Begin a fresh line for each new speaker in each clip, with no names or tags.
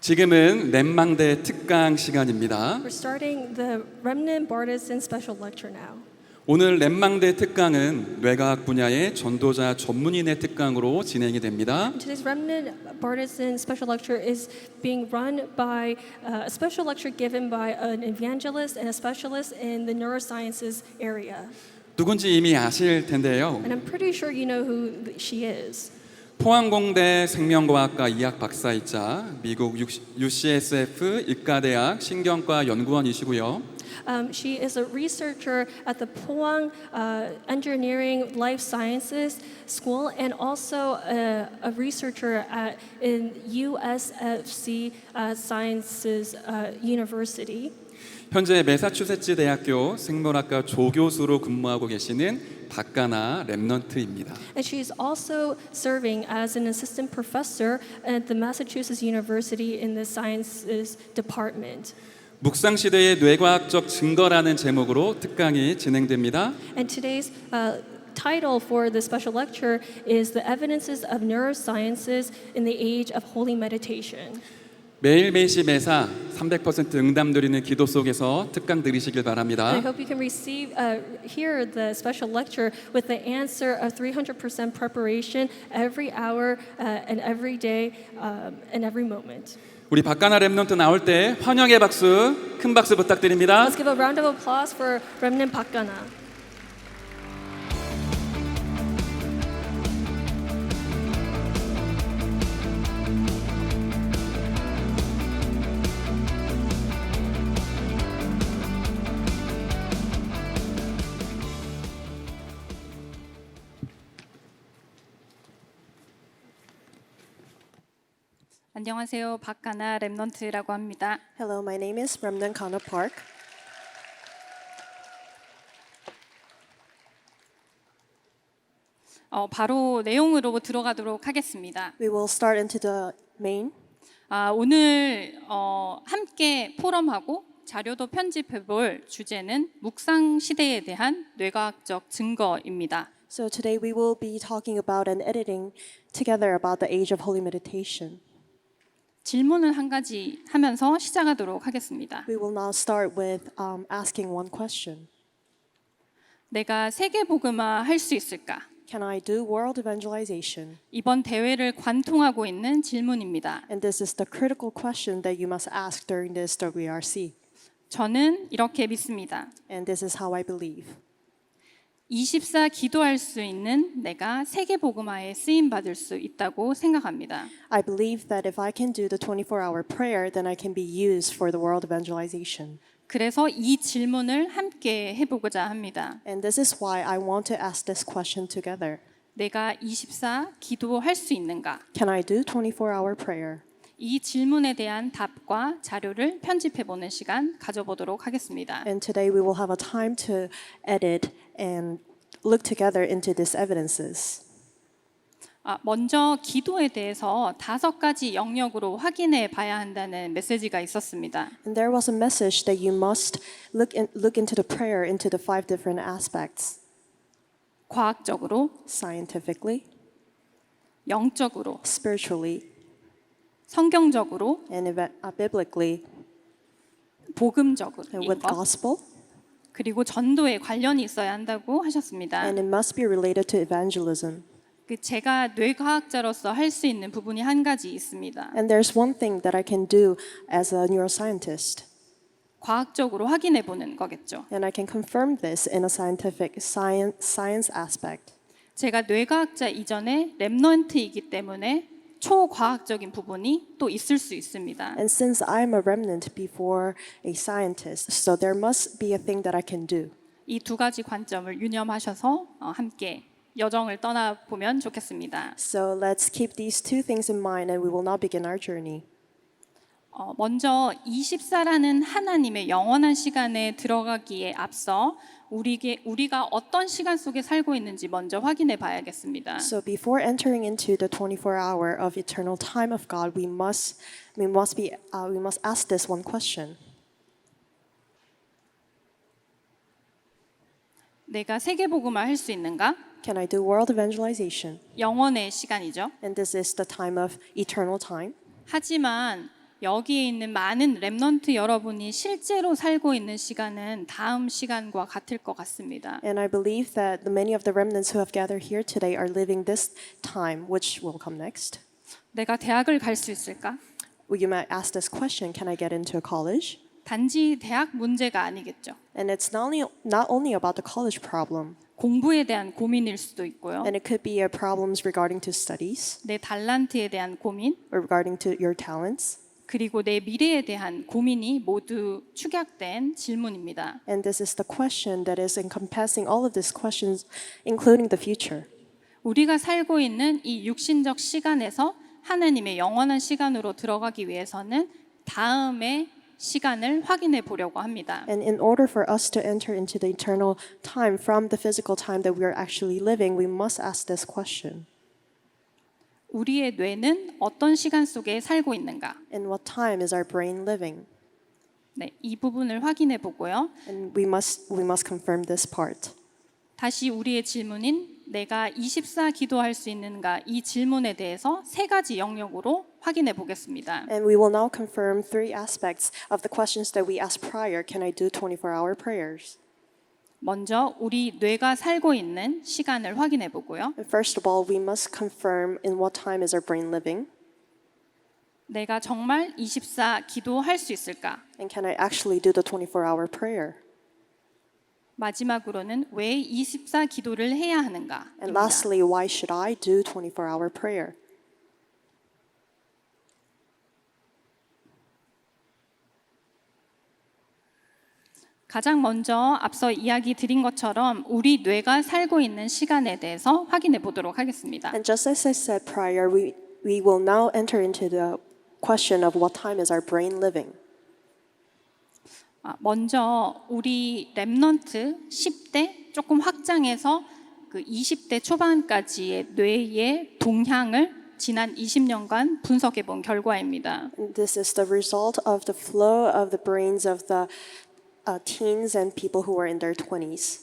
지금은 렘망대 특강 시간입니다.
We're starting the Remnant Bartisan Special Lecture now.
오늘 렘망대 특강은 뇌과학 분야의 전도자 전문인의 특강으로 진행이 됩니다.
Today's Remnant Bartisan Special Lecture is being run by a special lecture given by an evangelist and a specialist in the neurosciences area.
누군지 이미 아실 텐데요.
And I'm pretty sure you know who she is.
포항공대 생명과학과 2학 박사이자 미국 UCSF 의과대학 신경과 연구원이시고요.
She is a researcher at the Pohang Engineering Life Sciences School and also a researcher in USFC Sciences University.
현재 매사추세츠 대학교 생물학과 조교수로 근무하고 계시는 박가나 렘넌트입니다.
And she is also serving as an assistant professor at the Massachusetts University in the Sciences Department.
묵상 시대의 뇌과학적 증거라는 제목으로 특강이 진행됩니다.
And today's title for the special lecture is The Evidences of Neurosciences in the Age of Holy Meditation.
매일 매시 매사 300% 응답 누리는 기도 속에서 특강 들으시길 바랍니다.
And I hope you can hear the special lecture with the answer of 300% preparation every hour and every day and every moment.
우리 박가나 렘넌트 나올 때 환영의 박수, 큰 박수 부탁드립니다.
Let's give a round of applause for Remnant Pakana.
안녕하세요. 박가나 렘넌트라고 합니다.
Hello, my name is Remnant Kana Park.
바로 내용으로 들어가도록 하겠습니다.
We will start into the main.
오늘 함께 포럼하고 자료도 편집해볼 주제는 묵상 시대에 대한 뇌과학적 증거입니다.
So today we will be talking about and editing together about the age of holy meditation.
질문을 한 가지 하면서 시작하도록 하겠습니다.
We will now start with asking one question.
내가 세계복음화 할 수 있을까?
Can I do world evangelization?
이번 대회를 관통하고 있는 질문입니다.
And this is the critical question that you must ask during this WRC.
저는 이렇게 믿습니다.
And this is how I believe.
24 기도할 수 있는 내가 세계복음화에 쓰임 받을 수 있다고 생각합니다.
I believe that if I can do the 24-hour prayer, then I can be used for the world evangelization.
그래서 이 질문을 함께 해보고자 합니다.
And this is why I want to ask this question together.
내가 24 기도할 수 있는가?
Can I do 24-hour prayer?
이 질문에 대한 답과 자료를 편집해보는 시간 가져보도록 하겠습니다.
And today we will have a time to edit and look together into these evidences.
먼저 기도에 대해서 5가지 영역으로 확인해 봐야 한다는 메시지가 있었습니다.
And there was a message that you must look into the prayer into the 5 different aspects.
과학적으로,
Scientifically,
영적으로,
spiritually,
성경적으로,
and biblically,
복음적으로,
and with gospel.
그리고 전도에 관련이 있어야 한다고 하셨습니다.
And it must be related to evangelism.
제가 뇌과학자로서 할 수 있는 부분이 한 가지 있습니다.
And there's one thing that I can do as a neuroscientist.
과학적으로 확인해 보는 거겠죠.
And I can confirm this in a science aspect.
제가 뇌과학자 이전에 렘넌트이기 때문에 초과학적인 부분이 또 있을 수 있습니다.
And since I'm a remnant before a scientist, so there must be a thing that I can do.
이 2가지 관점을 유념하셔서 함께 여정을 떠나보면 좋겠습니다.
So let's keep these 2 things in mind and we will now begin our journey.
먼저 24라는 하나님의 영원한 시간에 들어가기에 앞서 우리가 어떤 시간 속에 살고 있는지 먼저 확인해 봐야겠습니다.
So before entering into the 24-hour of eternal time of God, we must ask this one question.
내가 세계복음화 할 수 있는가?
Can I do world evangelization?
영원의 시간이죠.
And this is the time of eternal time.
하지만 여기에 있는 많은 렘넌트 여러분이 실제로 살고 있는 시간은 다음 시간과 같을 것 같습니다.
And I believe that many of the remnants who have gathered here today are living this time, which will come next.
내가 대학을 갈 수 있을까?
Well, you might ask this question, can I get into a college?
단지 대학 문제가 아니겠죠.
And it's not only about the college problem,
공부에 대한 고민일 수도 있고요.
and it could be problems regarding to studies
내 달란트에 대한 고민,
or regarding to your talents.
그리고 내 미래에 대한 고민이 모두 축약된 질문입니다.
And this is the question that is encompassing all of these questions, including the future.
우리가 살고 있는 이 육신적 시간에서 하나님의 영원한 시간으로 들어가기 위해서는 다음의 시간을 확인해 보려고 합니다.
And in order for us to enter into the eternal time from the physical time that we are actually living, we must ask this question.
우리의 뇌는 어떤 시간 속에 살고 있는가?
In what time is our brain living?
네, 이 부분을 확인해 보고요.
And we must confirm this part.
다시 우리의 질문인 내가 24 기도할 수 있는가? 이 질문에 대해서 세 가지 영역으로 확인해 보겠습니다.
And we will now confirm three aspects of the questions that we asked prior. Can I do 24-hour prayers?
먼저 우리 뇌가 살고 있는 시간을 확인해 보고요.
And first of all, we must confirm in what time is our brain living?
내가 정말 24 기도할 수 있을까?
And can I actually do the 24-hour prayer?
마지막으로는 왜 24 기도를 해야 하는가?
And lastly, why should I do 24-hour prayer?
가장 먼저 앞서 이야기 드린 것처럼 우리 뇌가 살고 있는 시간에 대해서 확인해 보도록 하겠습니다.
And just as I said prior, we will now enter into the question of what time is our brain living.
먼저 우리 렘넌트 10대 조금 확장해서 그 20대 초반까지의 뇌의 동향을 지난 20년간 분석해 본 결과입니다.
And this is the result of the flow of the brains of the teens and people who are in their 20s,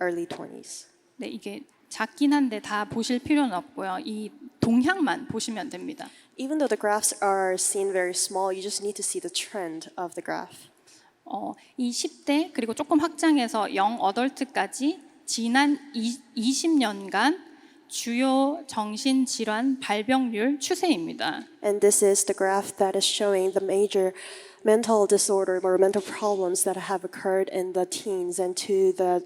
early 20s.
네, 이게 작긴 한데 다 보실 필요는 없고요. 이 동향만 보시면 됩니다.
Even though the graphs are seen very small, you just need to see the trend of the graph.
이 10대 그리고 조금 확장해서 영 어덜트까지 지난 20년간 주요 정신질환 발병률 추세입니다.
And this is the graph that is showing the major mental disorder or mental problems that have occurred in the teens and to the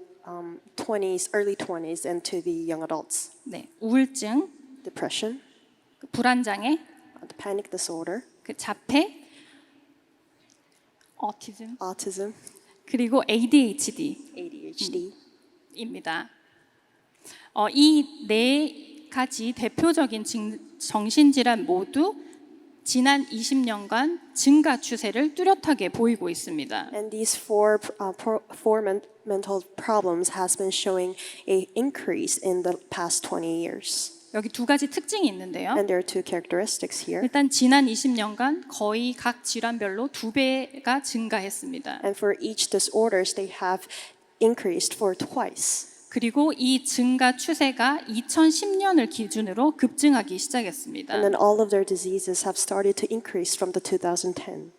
20s, early 20s and to the young adults.
네, 우울증,
Depression,
불안장애,
the panic disorder,
그 자폐, 오티즘,
autism,
그리고 ADHD.
ADHD.
입니다. 이 네 가지 대표적인 정신질환 모두 지난 20년간 증가 추세를 뚜렷하게 보이고 있습니다.
And these four mental problems has been showing a increase in the past 20 years.
여기 두 가지 특징이 있는데요.
And there are two characteristics here.
일단 지난 20년간 거의 각 질환별로 2배가 증가했습니다.
And for each disorders, they have increased for twice.
그리고 이 증가 추세가 2010년을 기준으로 급증하기 시작했습니다.
And then all of their diseases have started to increase from the 2010.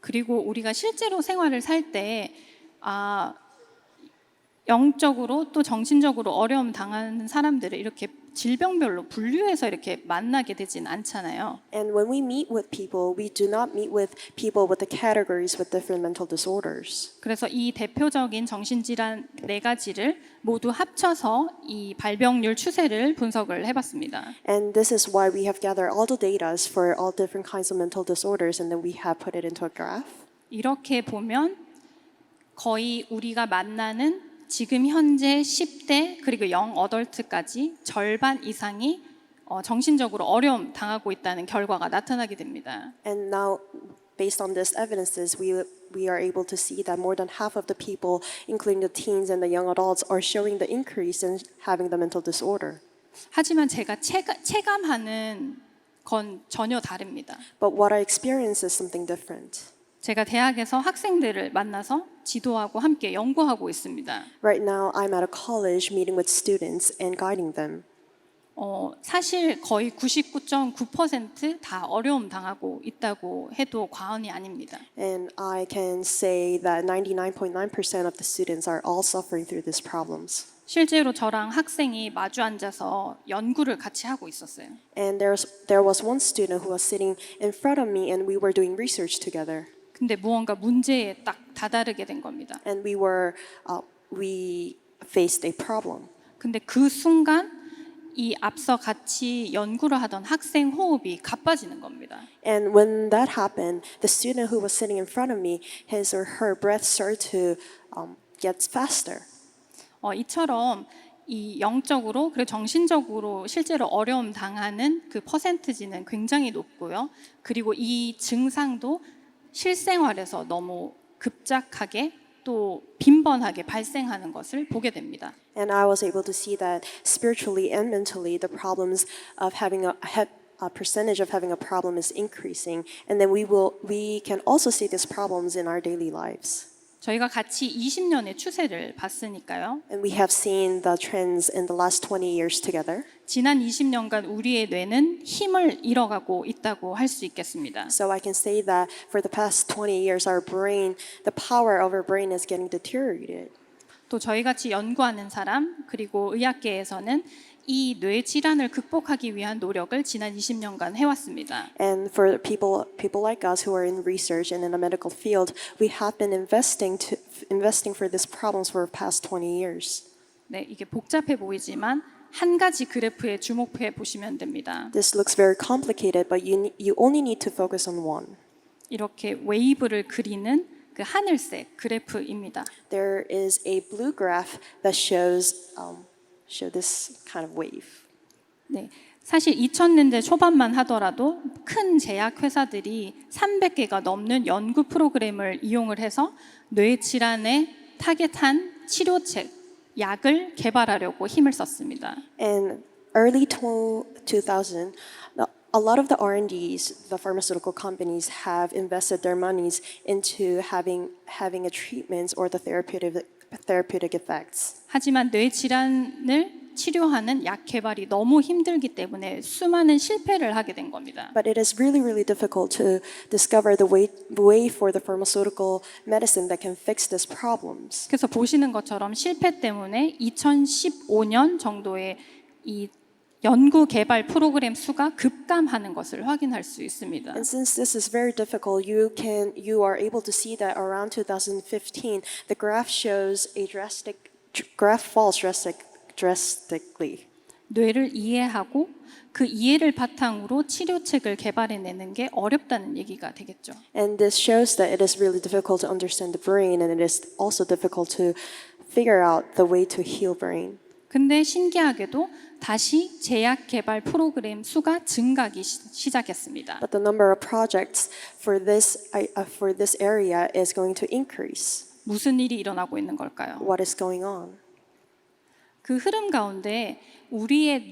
그리고 우리가 실제로 생활을 살 때 영적으로 또 정신적으로 어려움 당하는 사람들을 이렇게 질병별로 분류해서 이렇게 만나게 되진 않잖아요.
And when we meet with people, we do not meet with people with the categories with different mental disorders.
그래서 이 대표적인 정신질환 네 가지를 모두 합쳐서 이 발병률 추세를 분석을 해봤습니다.
And this is why we have gathered all the data for all different kinds of mental disorders, and then we have put it into a graph.
이렇게 보면 거의 우리가 만나는 지금 현재 10대 그리고 영 어덜트까지 절반 이상이 정신적으로 어려움 당하고 있다는 결과가 나타나게 됩니다.
And now, based on these evidences, we are able to see that more than half of the people, including the teens and the young adults, are showing the increase in having the mental disorder.
하지만 제가 체감하는 건 전혀 다릅니다.
But what I experience is something different.
제가 대학에서 학생들을 만나서 지도하고 함께 연구하고 있습니다.
Right now, I'm at a college meeting with students and guiding them.
사실 거의 99.9%다 어려움 당하고 있다고 해도 과언이 아닙니다.
And I can say that 99.9% of the students are all suffering through these problems.
실제로 저랑 학생이 마주 앉아서 연구를 같이 하고 있었어요.
And there was one student who was sitting in front of me and we were doing research together.
근데 무언가 문제에 딱 다다르게 된 겁니다.
And we faced a problem.
근데 그 순간 이 앞서 같이 연구를 하던 학생 호흡이 가빠지는 겁니다.
And when that happened, the student who was sitting in front of me, his or her breath started to get faster.
이처럼 이 영적으로 그리고 정신적으로 실제로 어려움 당하는 그 퍼센트지는 굉장히 높고요. 그리고 이 증상도 실생활에서 너무 급작하게 또 빈번하게 발생하는 것을 보게 됩니다.
And I was able to see that spiritually and mentally, the problems of having a percentage of having a problem is increasing. And then we can also see these problems in our daily lives.
저희가 같이 20년의 추세를 봤으니까요.
And we have seen the trends in the last 20 years together.
지난 20년간 우리의 뇌는 힘을 잃어가고 있다고 할 수 있겠습니다.
So I can say that for the past 20 years, our brain, the power of our brain is getting deteriorated.
또 저희같이 연구하는 사람 그리고 의학계에서는 이 뇌 질환을 극복하기 위한 노력을 지난 20년간 해왔습니다.
And for people like us who are in research and in the medical field, we have been investing for these problems for the past 20 years.
네, 이게 복잡해 보이지만 한 가지 그래프에 주목해 보시면 됩니다.
This looks very complicated, but you only need to focus on one.
이렇게 웨이브를 그리는 그 하늘색 그래프입니다.
There is a blue graph that shows this kind of wave.
네, 사실 2000년대 초반만 하더라도 큰 제약 회사들이 300개가 넘는 연구 프로그램을 이용을 해서 뇌 질환에 타겟한 치료책, 약을 개발하려고 힘을 썼습니다.
And early 2000, a lot of the R&Ds, the pharmaceutical companies have invested their monies into having a treatments or the therapeutic effects.
하지만 뇌 질환을 치료하는 약 개발이 너무 힘들기 때문에 수많은 실패를 하게 된 겁니다.
But it is really, really difficult to discover the way for the pharmaceutical medicine that can fix these problems.
그래서 보시는 것처럼 실패 때문에 2015년 정도에 이 연구 개발 프로그램 수가 급감하는 것을 확인할 수 있습니다.
And since this is very difficult, you are able to see that around 2015, the graph shows graph falls drastically.
뇌를 이해하고 그 이해를 바탕으로 치료책을 개발해내는 게 어렵다는 얘기가 되겠죠.
And this shows that it is really difficult to understand the brain, and it is also difficult to figure out the way to heal brain.
근데 신기하게도 다시 제약 개발 프로그램 수가 증가하기 시작했습니다.
But the number of projects for this area is going to increase.
무슨 일이 일어나고 있는 걸까요?
What is going on?
그 흐름 가운데 우리의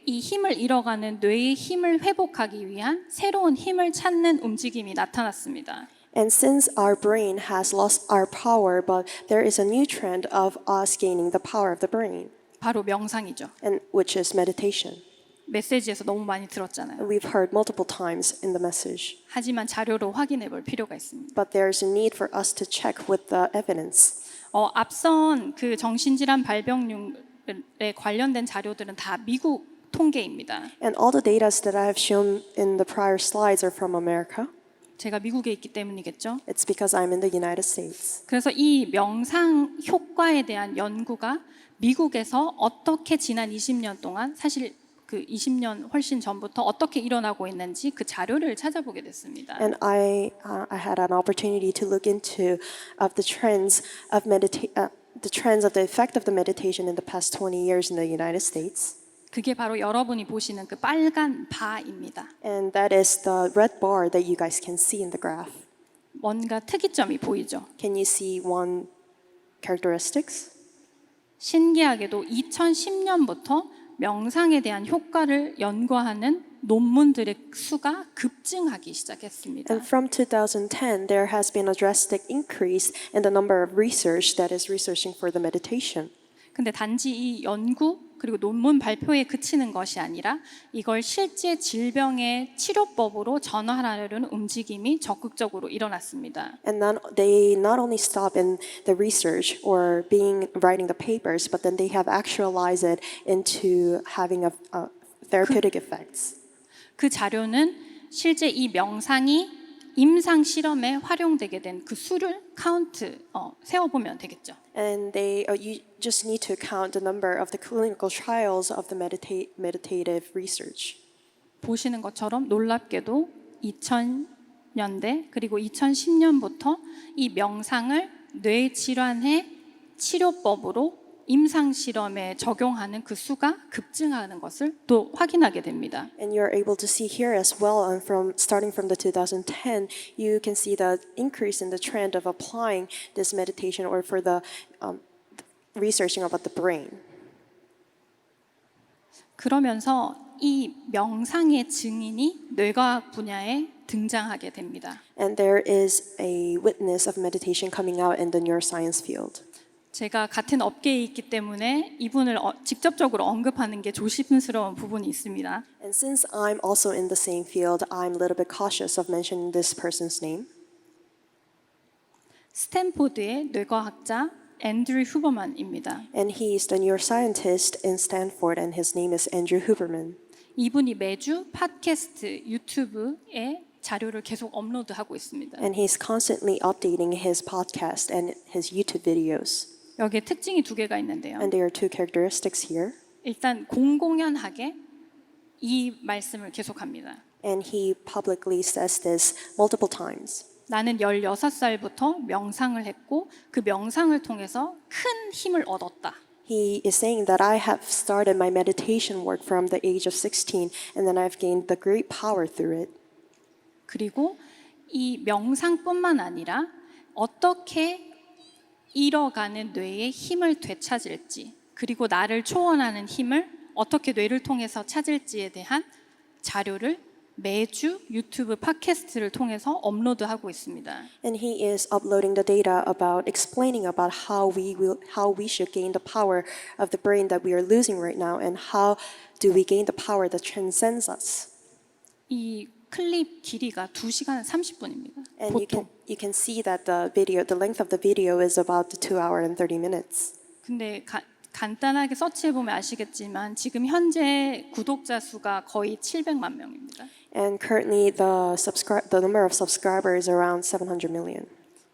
이 힘을 잃어가는 뇌의 힘을 회복하기 위한 새로운 힘을 찾는 움직임이 나타났습니다.
And since our brain has lost our power, but there is a new trend of us gaining the power of the brain,
바로 명상이죠.
and which is meditation.
메시지에서 너무 많이 들었잖아요.
We've heard multiple times in the message,
하지만 자료로 확인해 볼 필요가 있습니다.
but there's a need for us to check with the evidence.
앞선 그 정신질환 발병률에 관련된 자료들은 다 미국 통계입니다.
And all the data that I have shown in the prior slides are from America.
제가 미국에 있기 때문이겠죠.
It's because I'm in the United States.
그래서 이 명상 효과에 대한 연구가 미국에서 어떻게 지난 20년 동안 사실 그 20년 훨씬 전부터 어떻게 일어나고 있는지 그 자료를 찾아보게 됐습니다.
And I had an opportunity to look into the trends of the effect of the meditation in the past 20 years in the United States.
그게 바로 여러분이 보시는 그 빨간 바입니다.
And that is the red bar that you guys can see in the graph.
뭔가 특이점이 보이죠.
Can you see one characteristics?
신기하게도 2010년부터 명상에 대한 효과를 연구하는 논문들의 수가 급증하기 시작했습니다.
And from 2010, there has been a drastic increase in the number of research that is researching for the meditation.
근데 단지 이 연구 그리고 논문 발표에 그치는 것이 아니라 이걸 실제 질병의 치료법으로 전환하려는 움직임이 적극적으로 일어났습니다.
And then they not only stop in the research or writing the papers, but then they have actualized it into having a therapeutic effects.
그 자료는 실제 이 명상이 임상 실험에 활용되게 된 그 수를 세어보면 되겠죠.
And you just need to count the number of the clinical trials of the meditative research.
보시는 것처럼 놀랍게도 2000년대 그리고 2010년부터 이 명상을 뇌질환의 치료법으로 임상 실험에 적용하는 그 수가 급증하는 것을 또 확인하게 됩니다.
And you're able to see here as well, and starting from the 2010, you can see the increase in the trend of applying this meditation or for the researching about the brain.
그러면서 이 명상의 증인이 뇌과학 분야에 등장하게 됩니다.
And there is a witness of meditation coming out in the neuroscience field.
제가 같은 업계에 있기 때문에 이분을 직접적으로 언급하는 게 조심스러운 부분이 있습니다.
And since I'm also in the same field, I'm a little bit cautious of mentioning this person's name.
스탠포드의 뇌과학자 앤드류 후버만입니다.
And he is the neuroscientist in Stanford, and his name is Andrew Huberman.
이분이 매주 팟캐스트, 유튜브에 자료를 계속 업로드하고 있습니다.
And he's constantly updating his podcast and his YouTube videos.
여기에 특징이 두 개가 있는데요.
And there are two characteristics here.
일단 공공연하게 이 말씀을 계속합니다.
And he publicly says this multiple times.
나는 16살부터 명상을 했고 그 명상을 통해서 큰 힘을 얻었다.
He is saying that I have started my meditation work from the age of 16, and then I've gained the great power through it.
그리고 이 명상뿐만 아니라 어떻게 잃어가는 뇌의 힘을 되찾을지, 그리고 나를 초월하는 힘을 어떻게 뇌를 통해서 찾을지에 대한 자료를 매주 유튜브 팟캐스트를 통해서 업로드하고 있습니다.
And he is uploading the data about explaining about how we should gain the power of the brain that we are losing right now, and how do we gain the power that transcends us.
이 클립 길이가 2시간 30분입니다.
And
보통.
you can see that the length of the video is about 2 hours and 30 minutes.
근데 간단하게 서치해 보면 아시겠지만 지금 현재 구독자 수가 거의 700만 명입니다.
And currently the number of subscribers is around 700 million.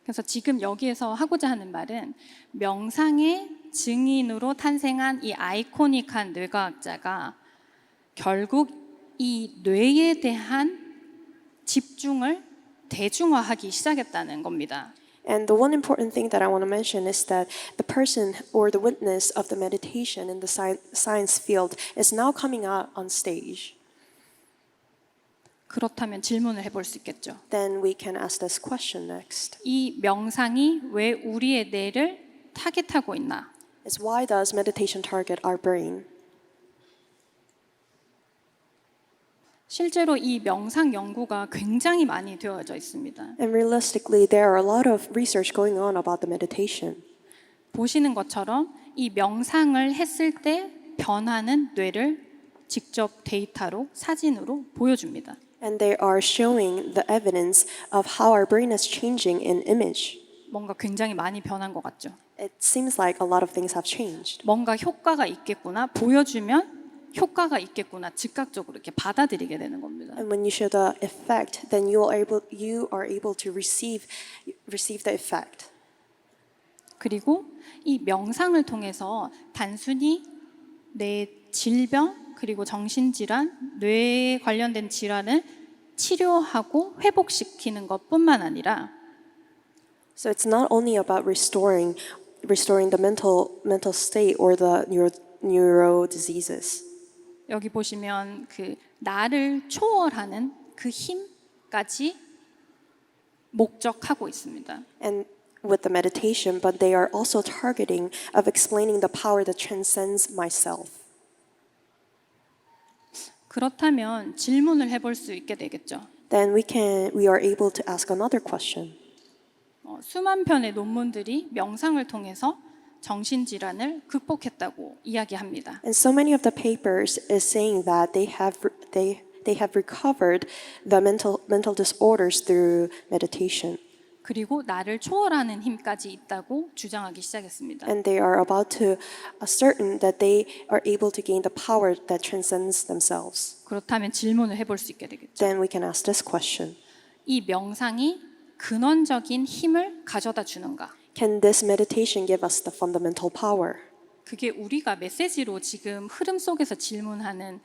그래서 지금 여기에서 하고자 하는 말은 명상의 증인으로 탄생한 이 아이코닉한 뇌과학자가 결국 이 뇌에 대한 집중을 대중화하기 시작했다는 겁니다.
And the one important thing that I want to mention is that the person or the witness of the meditation in the science field is now coming out on stage.
그렇다면 질문을 해볼 수 있겠죠.
Then we can ask this question next.
이 명상이 왜 우리의 뇌를 타겟하고 있나?
Is why does meditation target our brain?
실제로 이 명상 연구가 굉장히 많이 되어져 있습니다.
And realistically, there are a lot of research going on about the meditation.
보시는 것처럼 이 명상을 했을 때 변하는 뇌를 직접 데이터로 사진으로 보여줍니다.
And they are showing the evidence of how our brain is changing in image.
뭔가 굉장히 많이 변한 것 같죠.
It seems like a lot of things have changed.
뭔가 효과가 있겠구나, 보여주면 효과가 있겠구나 즉각적으로 이렇게 받아들이게 되는 겁니다.
And when you show the effect, then you are able to receive the effect.
그리고 이 명상을 통해서 단순히 내 질병 그리고 정신질환, 뇌에 관련된 질환을 치료하고 회복시키는 것뿐만 아니라
So it's not only about restoring the mental state or the neuro diseases.
여기 보시면 그 나를 초월하는 그 힘까지 목적하고 있습니다.
And with the meditation, but they are also targeting of explaining the power that transcends myself.
그렇다면 질문을 해볼 수 있게 되겠죠.
Then we are able to ask another question.
수만 편의 논문들이 명상을 통해서 정신질환을 극복했다고 이야기합니다.
And so many of the papers is saying that they have recovered the mental disorders through meditation.
그리고 나를 초월하는 힘까지 있다고 주장하기 시작했습니다.
And they are about to ascertain that they are able to gain the power that transcends themselves.
그렇다면 질문을 해볼 수 있게 되겠죠.
Then we can ask this question.
이 명상이 근원적인 힘을 가져다 주는가?
Can this meditation give us the fundamental power?
그게 우리가 메시지로 지금 흐름 속에서 질문하는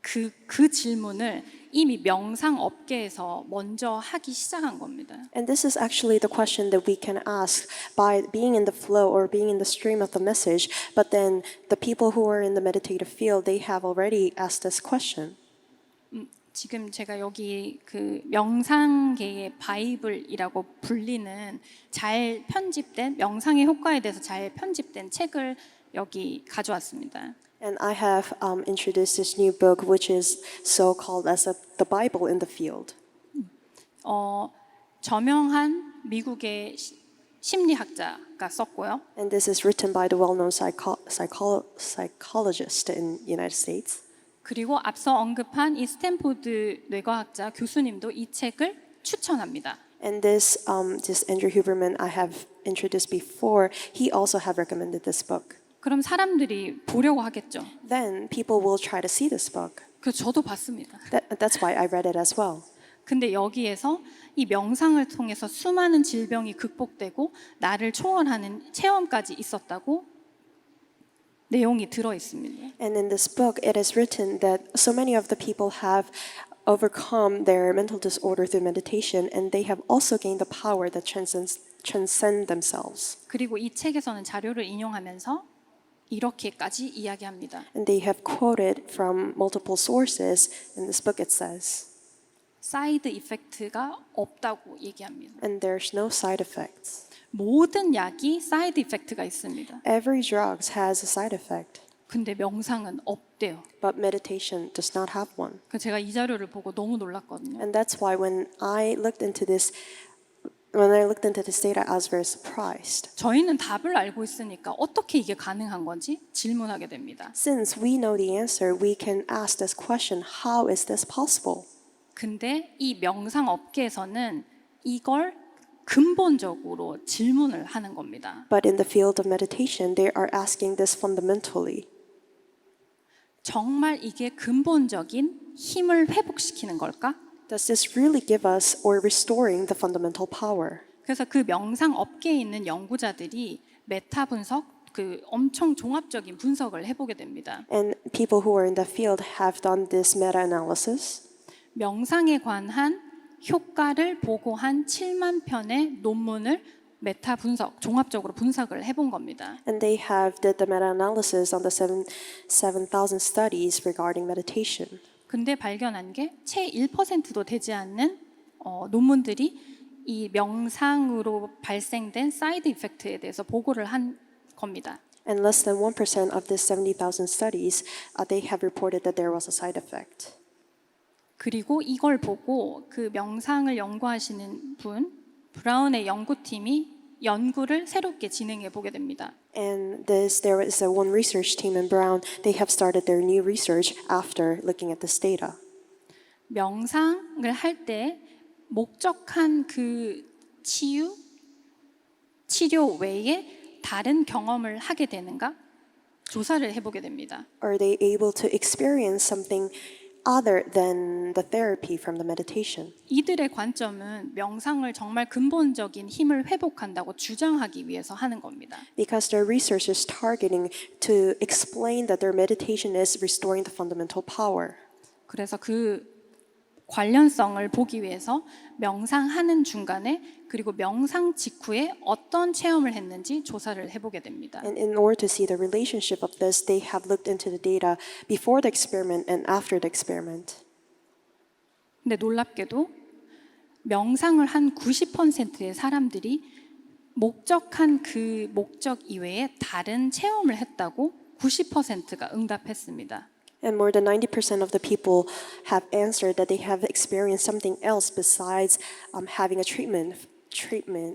그 질문을 이미 명상 업계에서 먼저 하기 시작한 겁니다.
And this is actually the question that we can ask by being in the flow or being in the stream of the message. But then the people who are in the meditative field, they have already asked this question.
지금 제가 여기 그 명상계의 바이블이라고 불리는 잘 편집된 명상의 효과에 대해서 잘 편집된 책을 여기 가져왔습니다.
And I have introduced this new book, which is so called as the Bible in the field.
저명한 미국의 심리학자가 썼고요.
And this is written by the well-known psychologist in the United States.
그리고 앞서 언급한 이 스탠포드 뇌과학자 교수님도 이 책을 추천합니다.
And this Andrew Huberman I have introduced before, he also have recommended this book.
그럼 사람들이 보려고 하겠죠.
Then people will try to see this book.
그래서 저도 봤습니다.
That's why I read it as well.
근데 여기에서 이 명상을 통해서 수많은 질병이 극복되고 나를 초월하는 체험까지 있었다고 내용이 들어 있습니다.
And in this book, it is written that so many of the people have overcome their mental disorder through meditation, and they have also gained the power that transcend themselves.
그리고 이 책에서는 자료를 인용하면서 이렇게까지 이야기합니다.
And they have quoted from multiple sources. In this book, it says,
사이드 이펙트가 없다고 얘기합니다.
and there's no side effects.
모든 약이 사이드 이펙트가 있습니다.
Every drug has a side effect,
근데 명상은 없대요.
but meditation does not have one.
그래서 제가 이 자료를 보고 너무 놀랐거든요.
And that's why when I looked into this data, I was very surprised.
저희는 답을 알고 있으니까 어떻게 이게 가능한 건지 질문하게 됩니다.
Since we know the answer, we can ask this question, how is this possible?
근데 이 명상 업계에서는 이걸 근본적으로 질문을 하는 겁니다.
But in the field of meditation, they are asking this fundamentally.
정말 이게 근본적인 힘을 회복시키는 걸까?
Does this really give us or restoring the fundamental power?
그래서 그 명상 업계에 있는 연구자들이 메타 분석, 그 엄청 종합적인 분석을 해보게 됩니다.
And people who are in the field have done this meta-analysis.
명상에 관한 효과를 보고한 7만 편의 논문을 메타 분석, 종합적으로 분석을 해본 겁니다.
And they have did the meta-analysis on the 7,000 studies regarding meditation.
근데 발견한 게 채 1%도 되지 않는 논문들이 이 명상으로 발생된 사이드 이펙트에 대해서 보고를 한 겁니다.
And less than 1% of the 70,000 studies, they have reported that there was a side effect.
그리고 이걸 보고 그 명상을 연구하시는 분, 브라운의 연구팀이 연구를 새롭게 진행해 보게 됩니다.
And there is one research team in Brown. They have started their new research after looking at this data.
명상을 할 때 목적한 그 치료 외에 다른 경험을 하게 되는가? 조사를 해보게 됩니다.
Are they able to experience something other than the therapy from the meditation?
이들의 관점은 명상을 정말 근본적인 힘을 회복한다고 주장하기 위해서 하는 겁니다.
Because their research is targeting to explain that their meditation is restoring the fundamental power.
그래서 그 관련성을 보기 위해서 명상하는 중간에 그리고 명상 직후에 어떤 체험을 했는지 조사를 해보게 됩니다.
And in order to see the relationship of this, they have looked into the data before the experiment and after the experiment.
근데 놀랍게도 명상을 한 90%의 사람들이 목적한 그 목적 이외에 다른 체험을 했다고 90%가 응답했습니다.
And more than 90% of the people have answered that they have experienced something else besides having a treatment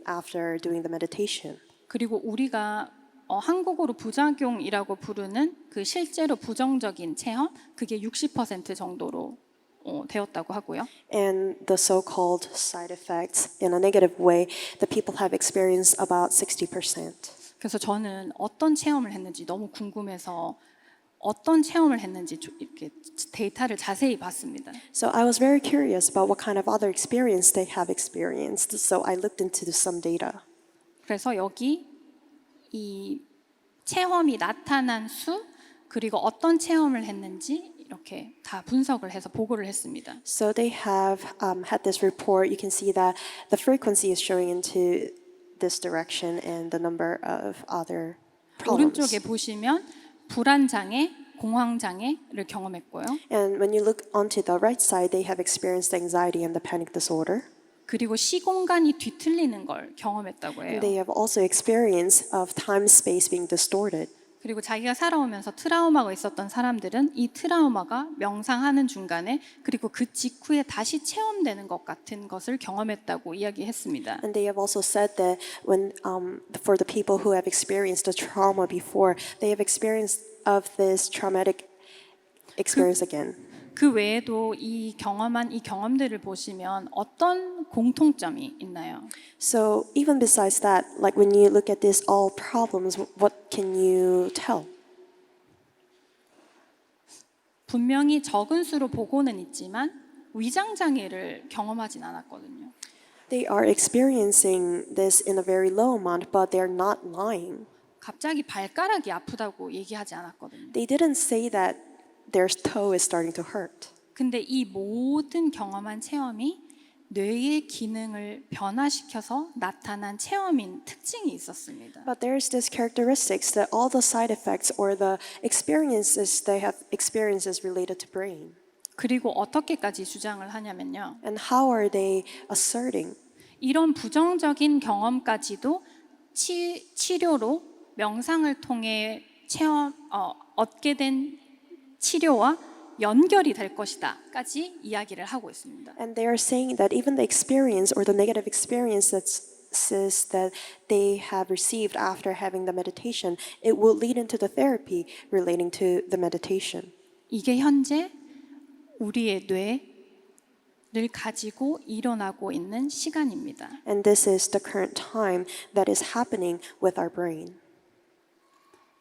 after doing the meditation.
그리고 우리가 한국어로 부작용이라고 부르는 그 실제로 부정적인 체험 그게 60% 정도로 되었다고 하고요.
And the so-called side effects in a negative way that people have experienced about 60%.
그래서 저는 어떤 체험을 했는지 너무 궁금해서 어떤 체험을 했는지 이렇게 데이터를 자세히 봤습니다.
So I was very curious about what kind of other experience they have experienced. So I looked into some data.
그래서 여기 이 체험이 나타난 수 그리고 어떤 체험을 했는지 이렇게 다 분석을 해서 보고를 했습니다.
So they have had this report. You can see that the frequency is showing into this direction and the number of other problems.
오른쪽에 보시면 불안 장애, 공황 장애를 경험했고요.
And when you look onto the right side, they have experienced anxiety and the panic disorder.
그리고 시공간이 뒤틀리는 걸 경험했다고 해요.
They have also experienced of time space being distorted.
그리고 자기가 살아오면서 트라우마가 있었던 사람들은 이 트라우마가 명상하는 중간에 그리고 그 직후에 다시 체험되는 것 같은 것을 경험했다고 이야기했습니다.
And they have also said that when for the people who have experienced the trauma before, they have experienced of this traumatic experience again.
그 외에도 이 경험들을 보시면 어떤 공통점이 있나요?
So even besides that, like when you look at this all problems, what can you tell?
분명히 적은 수로 보고는 있지만 위장 장애를 경험하진 않았거든요.
They are experiencing this in a very low amount, but they're not lying.
갑자기 발가락이 아프다고 얘기하지 않았거든요.
They didn't say that their toe is starting to hurt.
근데 이 모든 경험한 체험이 뇌의 기능을 변화시켜서 나타난 체험인 특징이 있었습니다.
But there's this characteristics that all the side effects or the experiences they have experiences related to brain.
그리고 어떻게까지 주장을 하냐면요.
And how are they asserting?
이런 부정적인 경험까지도 치료로 명상을 통해 얻게 된 치료와 연결이 될 것이다까지 이야기를 하고 있습니다.
And they are saying that even the experience or the negative experiences that they have received after having the meditation, it will lead into the therapy relating to the meditation.
이게 현재 우리의 뇌를 가지고 일어나고 있는 시간입니다.
And this is the current time that is happening with our brain.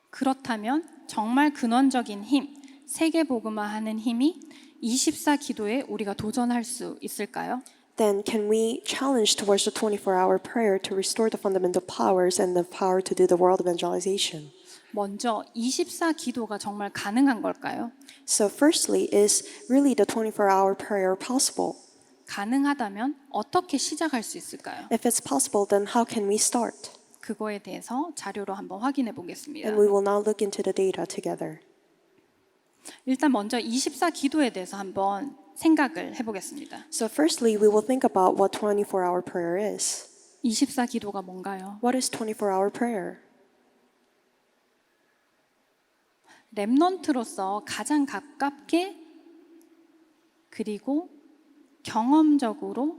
그렇다면 정말 근원적인 힘, 세계복음화하는 힘이 24기도에 우리가 도전할 수 있을까요?
Then can we challenge towards the 24-hour prayer to restore the fundamental powers and the power to do the world evangelization?
먼저 24기도가 정말 가능한 걸까요?
So firstly, is really the 24-hour prayer possible?
가능하다면 어떻게 시작할 수 있을까요?
If it's possible, then how can we start?
그거에 대해서 자료로 한번 확인해 보겠습니다.
And we will now look into the data together.
일단 먼저 24기도에 대해서 한번 생각을 해보겠습니다.
So firstly, we will think about what 24-hour prayer is.
24기도가 뭔가요?
What is 24-hour prayer?
렘넌트로서 가장 가깝게 그리고 경험적으로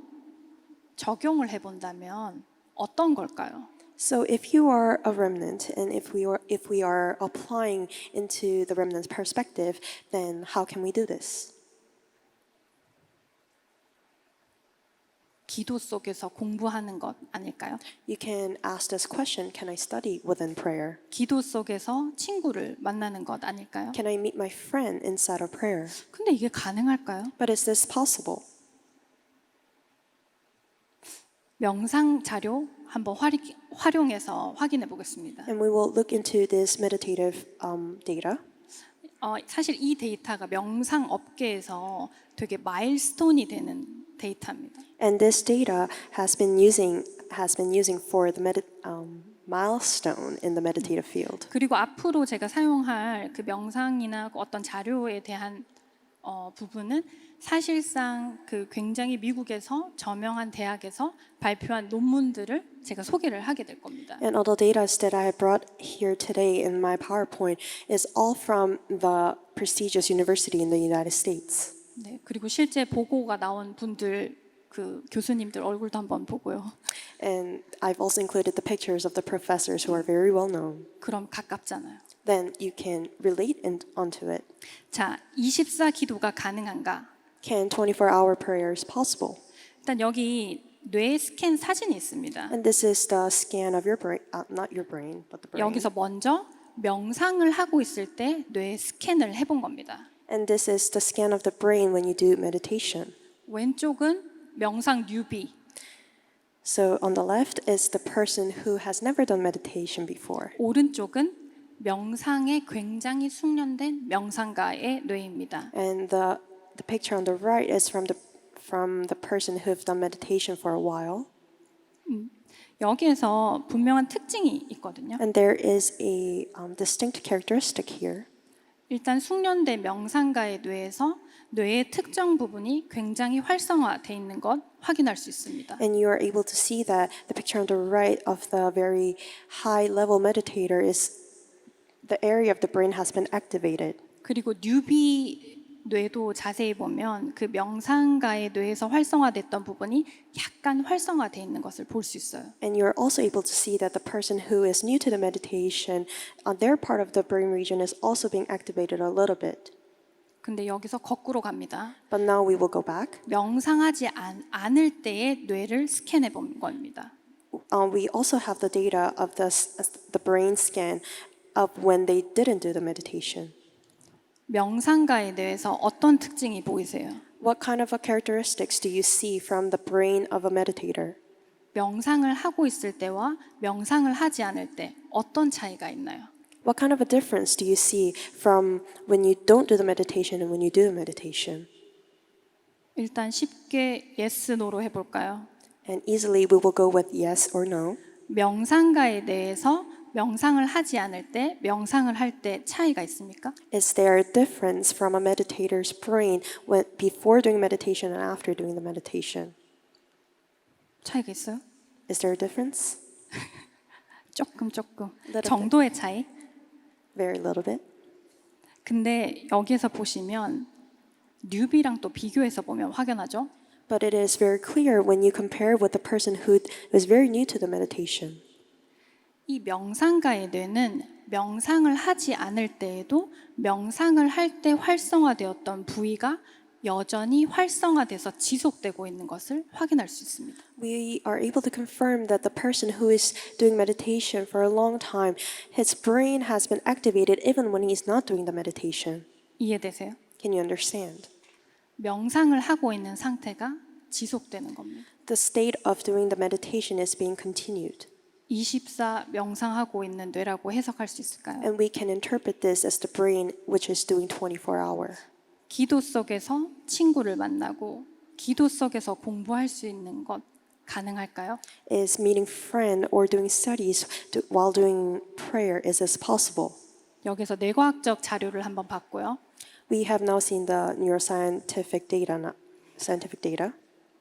적용을 해본다면 어떤 걸까요?
So if you are a remnant and if we are applying into the remnant's perspective, then how can we do this?
기도 속에서 공부하는 것 아닐까요?
You can ask this question, can I study within prayer?
기도 속에서 친구를 만나는 것 아닐까요?
Can I meet my friend inside of prayer?
근데 이게 가능할까요?
But is this possible?
명상 자료 한번 활용해서 확인해 보겠습니다.
And we will look into this meditative data.
사실 이 데이터가 명상 업계에서 되게 마일스톤이 되는 데이터입니다.
And this data has been using for the milestone in the meditative field.
그리고 앞으로 제가 사용할 그 명상이나 어떤 자료에 대한 부분은 사실상 그 굉장히 미국에서 저명한 대학에서 발표한 논문들을 제가 소개를 하게 될 겁니다.
And all the data that I have brought here today in my PowerPoint is all from the prestigious university in the United States.
네, 그리고 실제 보고가 나온 분들 그 교수님들 얼굴도 한번 보고요.
And I've also included the pictures of the professors who are very well known.
그럼 가깝잖아요.
Then you can relate onto it.
자, 24 기도가 가능한가?
Can 24-hour prayers possible?
일단 여기 뇌 스캔 사진이 있습니다.
And this is the scan of your brain, not your brain, but the brain.
여기서 먼저 명상을 하고 있을 때 뇌 스캔을 해본 겁니다.
And this is the scan of the brain when you do meditation.
왼쪽은 명상 뉴비,
So on the left is the person who has never done meditation before.
오른쪽은 명상에 굉장히 숙련된 명상가의 뇌입니다.
And the picture on the right is from the person who have done meditation for a while.
여기에서 분명한 특징이 있거든요.
And there is a distinct characteristic here.
일단 숙련된 명상가의 뇌에서 뇌의 특정 부분이 굉장히 활성화돼 있는 것 확인할 수 있습니다.
And you are able to see that the picture on the right of the very high level meditator is the area of the brain has been activated.
그리고 뉴비 뇌도 자세히 보면 그 명상가의 뇌에서 활성화됐던 부분이 약간 활성화돼 있는 것을 볼 수 있어요.
And you're also able to see that the person who is new to the meditation, their part of the brain region is also being activated a little bit.
근데 여기서 거꾸로 갑니다.
But now we will go back.
명상하지 않을 때의 뇌를 스캔해 본 겁니다.
We also have the data of the brain scan of when they didn't do the meditation.
명상가의 뇌에서 어떤 특징이 보이세요?
What kind of characteristics do you see from the brain of a meditator?
명상을 하고 있을 때와 명상을 하지 않을 때 어떤 차이가 있나요?
What kind of a difference do you see from when you don't do the meditation and when you do the meditation?
일단 쉽게 yes, no로 해볼까요?
And easily we will go with yes or no.
명상가에 대해서 명상을 하지 않을 때, 명상을 할 때 차이가 있습니까?
Is there a difference from a meditator's brain before doing meditation and after doing the meditation?
차이가 있어요?
Is there a difference?
조금
bit.
정도의 차이.
Very little bit.
근데 여기에서 보시면 뉴비랑 또 비교해서 보면 확연하죠.
But it is very clear when you compare with the person who is very new to the meditation.
이 명상가의 뇌는 명상을 하지 않을 때에도 명상을 할 때 활성화되었던 부위가 여전히 활성화돼서 지속되고 있는 것을 확인할 수 있습니다.
We are able to confirm that the person who is doing meditation for a long time, his brain has been activated even when he is not doing the meditation.
이해되세요?
Can you understand?
명상을 하고 있는 상태가 지속되는 겁니다.
The state of doing the meditation is being continued.
24 명상하고 있는 뇌라고 해석할 수 있을까요?
And we can interpret this as the brain which is doing 24-hour.
기도 속에서 친구를 만나고 기도 속에서 공부할 수 있는 것 가능할까요?
Is meeting friend or doing studies while doing prayer, is this possible?
여기서 뇌과학적 자료를 한번 봤고요.
We have now seen the neuroscientific data.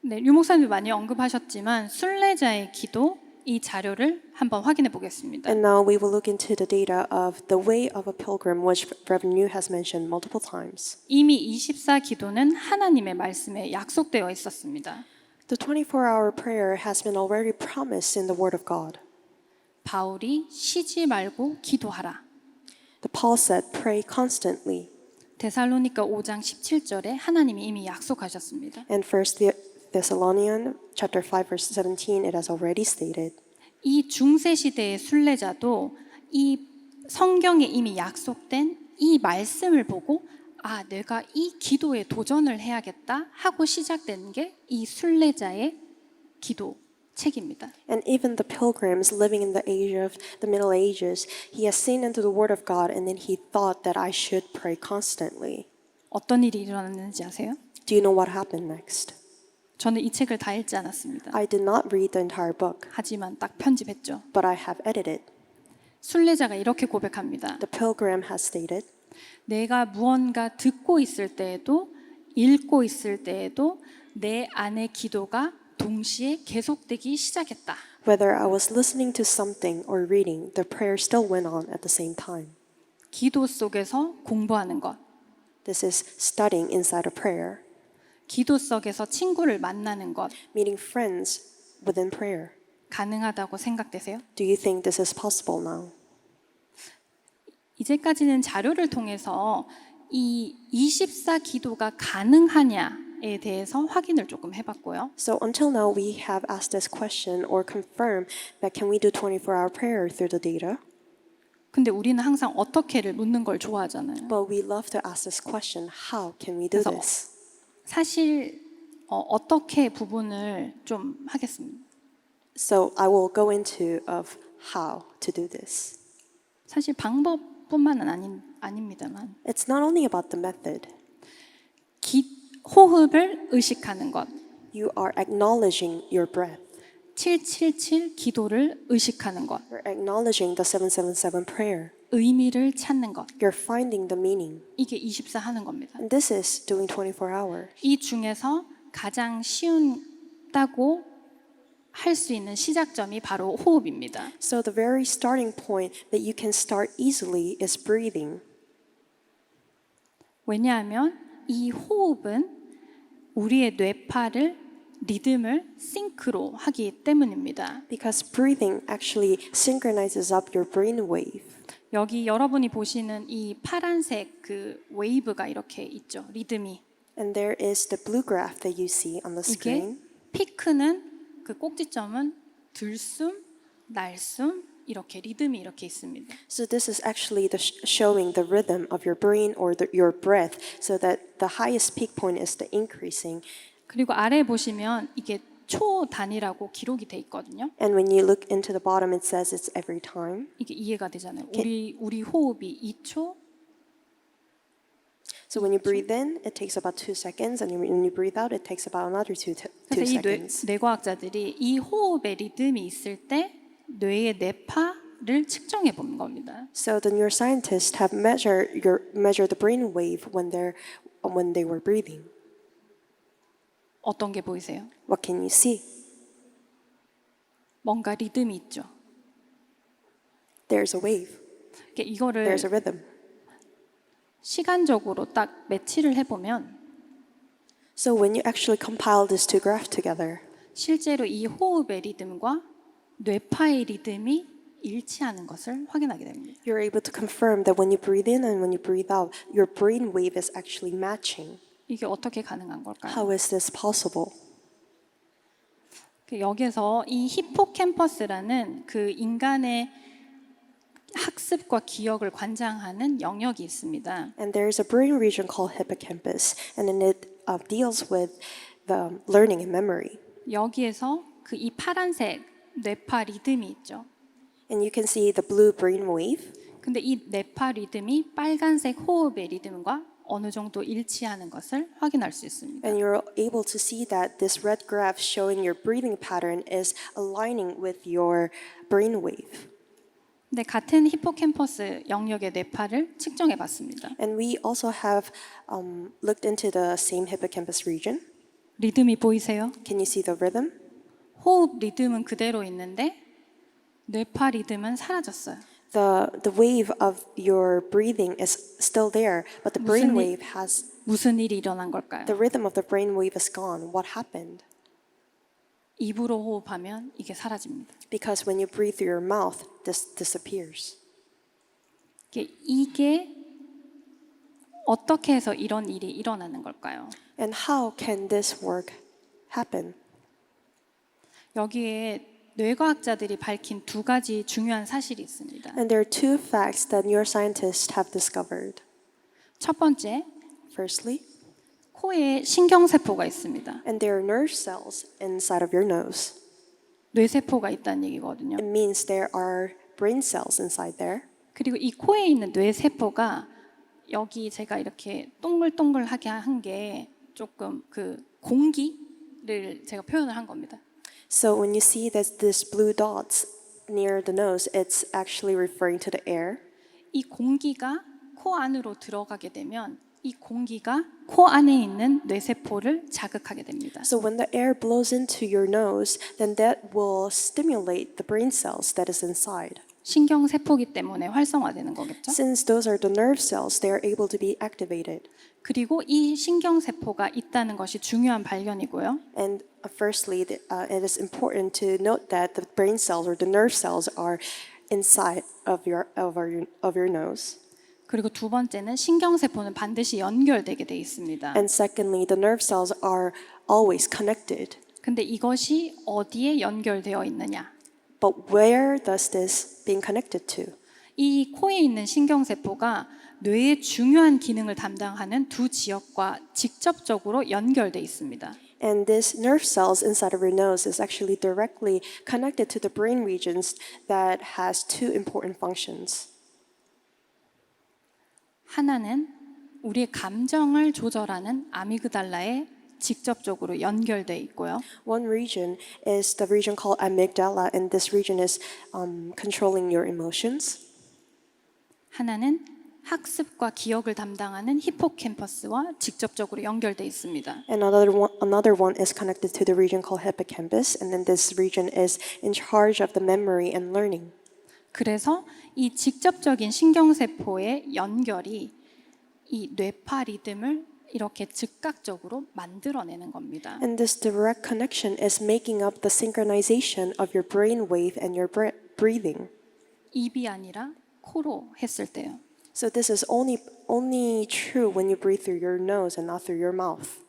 네, 류 목사님이 많이 언급하셨지만 순례자의 기도 이 자료를 한번 확인해 보겠습니다.
And now we will look into the data of the way of a pilgrim, which Reverend New has mentioned multiple times.
이미 24 기도는 하나님의 말씀에 약속되어 있었습니다.
The 24-hour prayer has been already promised in the Word of God.
바울이 쉬지 말고 기도하라.
The Paul said, pray constantly.
데살로니가 5장 17절에 하나님이 이미 약속하셨습니다.
And First Thessalonians chapter 5 verse 17, it has already stated.
이 중세 시대의 순례자도 이 성경에 이미 약속된 이 말씀을 보고 아, 내가 이 기도에 도전을 해야겠다 하고 시작된 게 이 순례자의 기도 책입니다.
And even the pilgrims living in the age of the Middle Ages, he has seen into the Word of God and then he thought that I should pray constantly.
어떤 일이 일어났는지 아세요?
Do you know what happened next?
저는 이 책을 다 읽지 않았습니다.
I did not read the entire book,
하지만 딱 편집했죠.
but I have edited.
순례자가 이렇게 고백합니다.
The pilgrim has stated,
내가 무언가 듣고 있을 때에도 읽고 있을 때에도 내 안의 기도가 동시에 계속되기 시작했다.
whether I was listening to something or reading, the prayer still went on at the same time.
기도 속에서 공부하는 것,
This is studying inside a prayer,
기도 속에서 친구를 만나는 것,
meeting friends within prayer.
가능하다고 생각되세요?
Do you think this is possible now?
이제까지는 자료를 통해서 이 24 기도가 가능하냐에 대해서 확인을 조금 해봤고요.
So until now, we have asked this question or confirmed that can we do 24-hour prayer through the data?
근데 우리는 항상 어떻게를 묻는 걸 좋아하잖아요.
But we love to ask this question, how can we do
그래서
this?
사실 어떻게 부분을 좀 하겠습니다.
So I will go into of how to do this.
사실 방법뿐만은 아닙니다만
It's not only about the method.
호흡을 의식하는 것,
You are acknowledging your breath.
777 기도를 의식하는 것,
You're acknowledging the 777 prayer.
의미를 찾는 것,
You're finding the meaning.
이게 24 하는 겁니다.
And this is doing 24 hours.
이 중에서 가장 쉬운다고 할 수 있는 시작점이 바로 호흡입니다.
So the very starting point that you can start easily is breathing.
왜냐하면 이 호흡은 우리의 뇌파를 리듬을 싱크로 하기 때문입니다.
Because breathing actually synchronizes up your brain wave.
여기 여러분이 보시는 이 파란색 그 웨이브가 이렇게 있죠. 리듬이.
And there is the blue graph that you see on the
이게
screen.
피크는 그 꼭지점은 들숨, 날숨 이렇게 리듬이 이렇게 있습니다.
So this is actually showing the rhythm of your brain or your breath so that the highest peak point is the increasing.
그리고 아래 보시면 이게 초 단위라고 기록이 돼 있거든요.
And when you look into the bottom, it says it's every time.
이게 이해가 되잖아요. 우리 호흡이 2초,
So when you breathe in, it takes about 2 seconds, and when you breathe out, it takes about another 2
그래서 이
seconds.
뇌과학자들이 이 호흡의 리듬이 있을 때 뇌의 뇌파를 측정해 본 겁니다.
So the neuroscientists have measured the brain wave when they were breathing.
어떤 게 보이세요?
What can you see?
뭔가 리듬이 있죠.
There's a wave.
그러니까 이거를
There's a rhythm.
시간적으로 딱 매치를 해보면
So when you actually compile these two graphs together,
실제로 이 호흡의 리듬과 뇌파의 리듬이 일치하는 것을 확인하게 됩니다.
you're able to confirm that when you breathe in and when you breathe out, your brain wave is actually matching.
이게 어떻게 가능한 걸까요?
How is this possible?
여기서 이 히포캠퍼스라는 그 인간의 학습과 기억을 관장하는 영역이 있습니다.
And there is a brain region called hippocampus, and then it deals with the learning and memory.
여기에서 그 이 파란색 뇌파 리듬이 있죠.
And you can see the blue brain wave.
근데 이 뇌파 리듬이 빨간색 호흡의 리듬과 어느 정도 일치하는 것을 확인할 수 있습니다.
And you're able to see that this red graph showing your breathing pattern is aligning with your brain wave.
근데 같은 히포캠퍼스 영역의 뇌파를 측정해 봤습니다.
And we also have looked into the same hippocampus region.
리듬이 보이세요?
Can you see the rhythm?
호흡 리듬은 그대로 있는데 뇌파 리듬은 사라졌어요.
The wave of your breathing is still there, but the brain
무슨
wave has
무슨 일이 일어난 걸까요?
the rhythm of the brain wave is gone. What happened?
입으로 호흡하면 이게 사라집니다.
Because when you breathe through your mouth, this disappears.
이게 어떻게 해서 이런 일이 일어나는 걸까요?
And how can this work happen?
여기에 뇌과학자들이 밝힌 두 가지 중요한 사실이 있습니다.
And there are two facts that neuroscientists have discovered.
첫 번째,
Firstly,
코에 신경세포가 있습니다.
and there are nerve cells inside of your nose.
뇌세포가 있다는 얘기거든요.
It means there are brain cells inside there.
그리고 이 코에 있는 뇌세포가 여기 제가 이렇게 동글동글하게 한 게 조금 그 공기를 제가 표현을 한 겁니다.
So when you see that these blue dots near the nose, it's actually referring to the air.
이 공기가 코 안으로 들어가게 되면 이 공기가 코 안에 있는 뇌세포를 자극하게 됩니다.
So when the air blows into your nose, then that will stimulate the brain cells that is inside.
신경 세포기 때문에 활성화되는 거겠죠.
Since those are the nerve cells, they are able to be activated.
그리고 이 신경 세포가 있다는 것이 중요한 발견이고요.
And firstly, it is important to note that the brain cells or the nerve cells are inside of your nose.
그리고 두 번째는 신경 세포는 반드시 연결되게 돼 있습니다.
And secondly, the nerve cells are always connected.
근데 이것이 어디에 연결되어 있느냐?
But where does this being connected to?
이 코에 있는 신경 세포가 뇌의 중요한 기능을 담당하는 두 지역과 직접적으로 연결돼 있습니다.
And this nerve cells inside of your nose is actually directly connected to the brain regions that has two important functions.
하나는 우리의 감정을 조절하는 아미그달라에 직접적으로 연결돼 있고요.
One region is the region called amygdala, and this region is controlling your emotions.
하나는 학습과 기억을 담당하는 히포캠퍼스와 직접적으로 연결돼 있습니다.
Another one is connected to the region called hippocampus, and then this region is in charge of the memory and learning.
그래서 이 직접적인 신경세포의 연결이 이 뇌파 리듬을 이렇게 즉각적으로 만들어내는 겁니다.
And this direct connection is making up the synchronization of your brain wave and your breathing.
입이 아니라 코로 했을 때요.
So this is only true when you breathe through your nose and not through your mouth.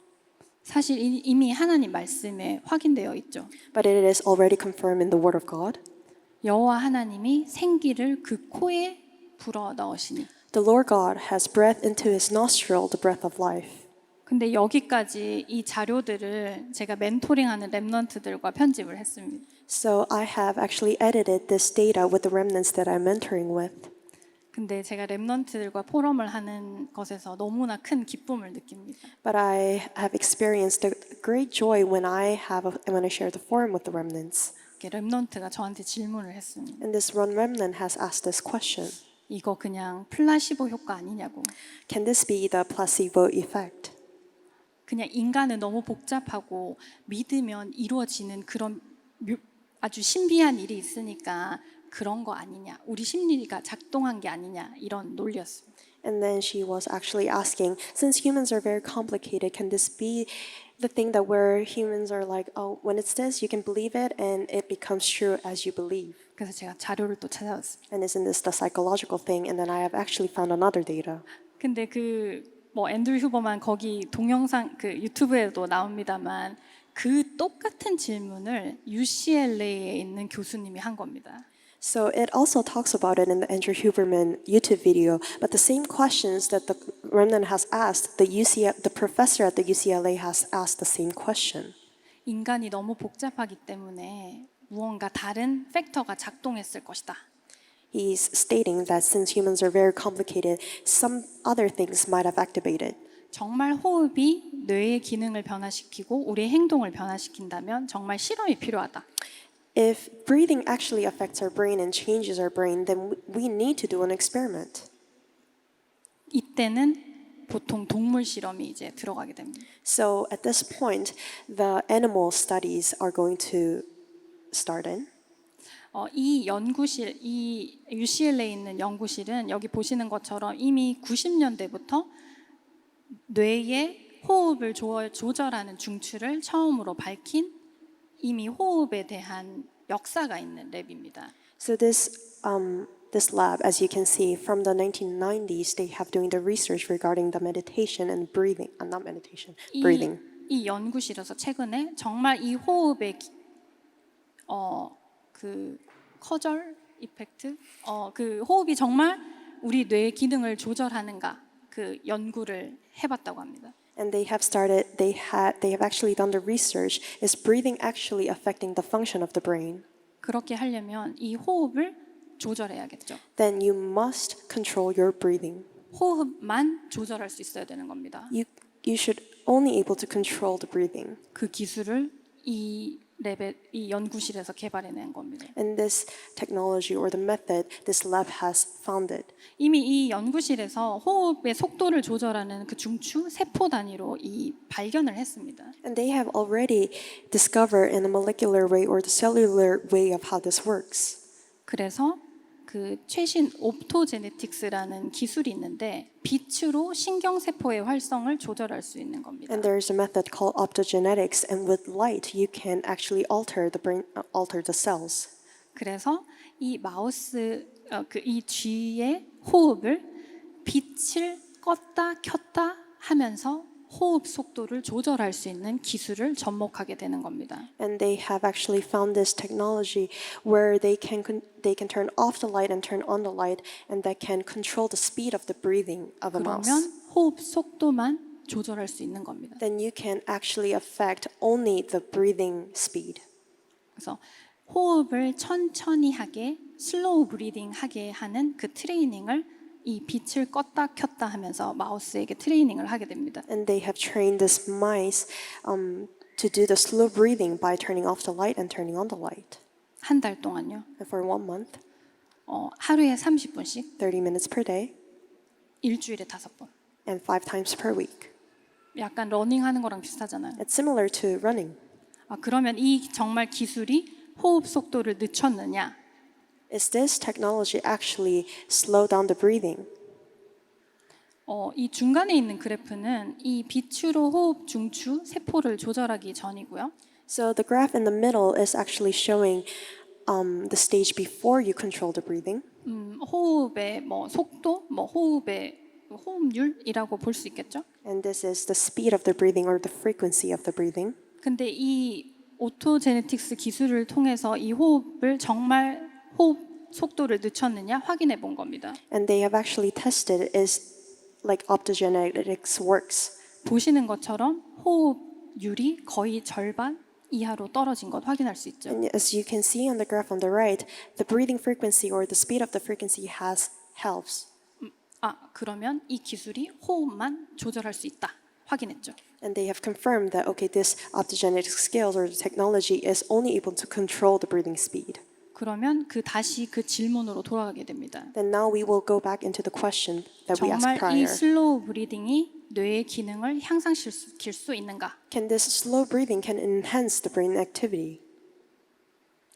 사실 이미 하나님 말씀에 확인되어 있죠.
But it is already confirmed in the Word of God.
여호와 하나님이 생기를 그 코에 불어 넣으시니.
The Lord God has breathed into his nostril the breath of life.
근데 여기까지 이 자료들을 제가 멘토링하는 렘넌트들과 편집을 했습니다.
So I have actually edited this data with the remnants that I'm mentoring with.
근데 제가 렘넌트들과 포럼을 하는 것에서 너무나 큰 기쁨을 느낍니다.
But I have experienced a great joy when I share the forum with the remnants.
렘넌트가 저한테 질문을 했습니다.
And this one remnant has asked this question.
이거 그냥 플라시보 효과 아니냐고.
Can this be the placebo effect?
그냥 인간은 너무 복잡하고 믿으면 이루어지는 그런 아주 신비한 일이 있으니까 그런 거 아니냐. 우리 심리가 작동한 게 아니냐. 이런 논리였습니다.
And then she was actually asking, since humans are very complicated, can this be the thing that where humans are like, oh, when it's this, you can believe it and it becomes true as you believe.
그래서 제가 자료를 또 찾아왔습니다.
And isn't this the psychological thing? And then I have actually found another data.
근데 앤드류 휴버만 거기 동영상 유튜브에도 나옵니다만 그 똑같은 질문을 UCLA에 있는 교수님이 한 겁니다.
So it also talks about it in the Andrew Huberman YouTube video, but the same questions that the remnant has asked, the professor at the UCLA has asked the same question.
인간이 너무 복잡하기 때문에 무언가 다른 팩터가 작동했을 것이다.
He's stating that since humans are very complicated, some other things might have activated.
정말 호흡이 뇌의 기능을 변화시키고 우리의 행동을 변화시킨다면 정말 실험이 필요하다.
If breathing actually affects our brain and changes our brain, then we need to do an experiment.
이때는 보통 동물 실험이 이제 들어가게 됩니다.
So at this point, the animal studies are going to start in.
이 UCLA에 있는 연구실은 여기 보시는 것처럼 이미 90년대부터 뇌의 호흡을 조절하는 중추를 처음으로 밝힌 이미 호흡에 대한 역사가 있는 랩입니다.
So this lab, as you can see, from the 1990s, they have doing the research regarding the meditation and breathing. Not meditation, breathing.
이 연구실에서 최근에 정말 이 호흡의 그 커절 이펙트, 그 호흡이 정말 우리 뇌의 기능을 조절하는가 그 연구를 해봤다고 합니다.
And they have actually done the research. Is breathing actually affecting the function of the brain?
그렇게 하려면 이 호흡을 조절해야겠죠.
Then you must control your breathing.
호흡만 조절할 수 있어야 되는 겁니다.
You should only able to control the breathing.
그 기술을 이 연구실에서 개발해낸 겁니다.
And this technology or the method this lab has founded.
이미 이 연구실에서 호흡의 속도를 조절하는 그 중추 세포 단위로 이 발견을 했습니다.
And they have already discovered in a molecular way or the cellular way of how this works.
그래서 그 최신 옵토제네틱스라는 기술이 있는데 빛으로 신경세포의 활성을 조절할 수 있는 겁니다.
And there's a method called optogenetics, and with light, you can actually alter the brain, alter the cells.
그래서 이 마우스 이 쥐의 호흡을 빛을 껐다 켰다 하면서 호흡 속도를 조절할 수 있는 기술을 접목하게 되는 겁니다.
And they have actually found this technology where they can turn off the light and turn on the light, and that can control the speed of the breathing of a mouse.
그러면 호흡 속도만 조절할 수 있는 겁니다.
Then you can actually affect only the breathing speed.
그래서 호흡을 천천히 하게 슬로우 브리딩 하게 하는 그 트레이닝을 이 빛을 껐다 켰다 하면서 마우스에게 트레이닝을 하게 됩니다.
And they have trained this mice to do the slow breathing by turning off the light and turning on the light.
한 달 동안요.
And for 1 month,
하루에 30분씩
30 minutes per day,
일주일에 5번.
and 5 times per week.
약간 러닝하는 거랑 비슷하잖아요.
It's similar to running.
그러면 이 정말 기술이 호흡 속도를 늦췄느냐?
Is this technology actually slow down the breathing?
이 중간에 있는 그래프는 이 빛으로 호흡 중추 세포를 조절하기 전이고요.
So the graph in the middle is actually showing the stage before you control the breathing.
호흡의 속도, 호흡의 호흡률이라고 볼 수 있겠죠.
And this is the speed of the breathing or the frequency of the breathing.
근데 이 오토제네틱스 기술을 통해서 이 호흡을 정말 호흡 속도를 늦췄느냐 확인해 본 겁니다.
And they have actually tested is like optogenetics works.
보시는 것처럼 호흡률이 거의 절반 이하로 떨어진 것 확인할 수 있죠.
And as you can see on the graph on the right, the breathing frequency or the speed of the frequency has halves.
그러면 이 기술이 호흡만 조절할 수 있다. 확인했죠.
And they have confirmed that, okay, this optogenetic skills or the technology is only able to control the breathing speed.
그러면 다시 그 질문으로 돌아가게 됩니다.
Then now we will go back into the question that we asked
정말 이
prior.
슬로우 브리딩이 뇌의 기능을 향상시킬 수 있는가?
Can this slow breathing can enhance the brain activity?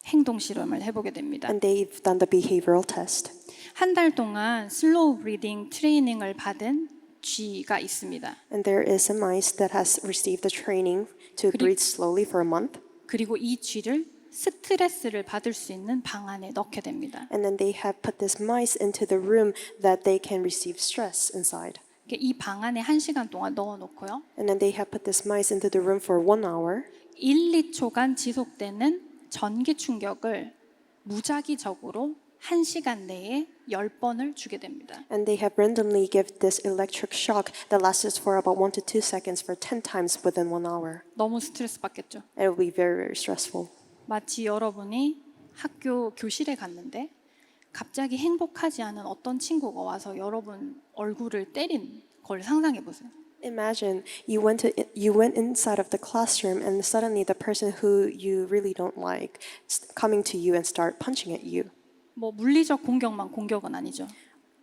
행동 실험을 해보게 됩니다.
And they've done the behavioral test.
한 달 동안 슬로우 브리딩 트레이닝을 받은 쥐가 있습니다.
And there is a mice that has received the training to breathe slowly for a month.
그리고 이 쥐를 스트레스를 받을 수 있는 방 안에 넣게 됩니다.
And then they have put this mice into the room that they can receive stress inside.
이 방 안에 1시간 동안 넣어놓고요.
And then they have put this mice into the room for 1 hour.
1, 2초간 지속되는 전기 충격을 무작위적으로 1시간 내에 10번을 주게 됩니다.
And they have randomly given this electric shock that lasts for about 1 to 2 seconds for 10 times within 1 hour.
너무 스트레스 받겠죠.
It will be very, very stressful.
마치 여러분이 학교 교실에 갔는데 갑자기 행복하지 않은 어떤 친구가 와서 여러분 얼굴을 때린 걸 상상해 보세요.
Imagine you went inside of the classroom and suddenly the person who you really don't like coming to you and start punching at you.
물리적 공격만 공격은 아니죠.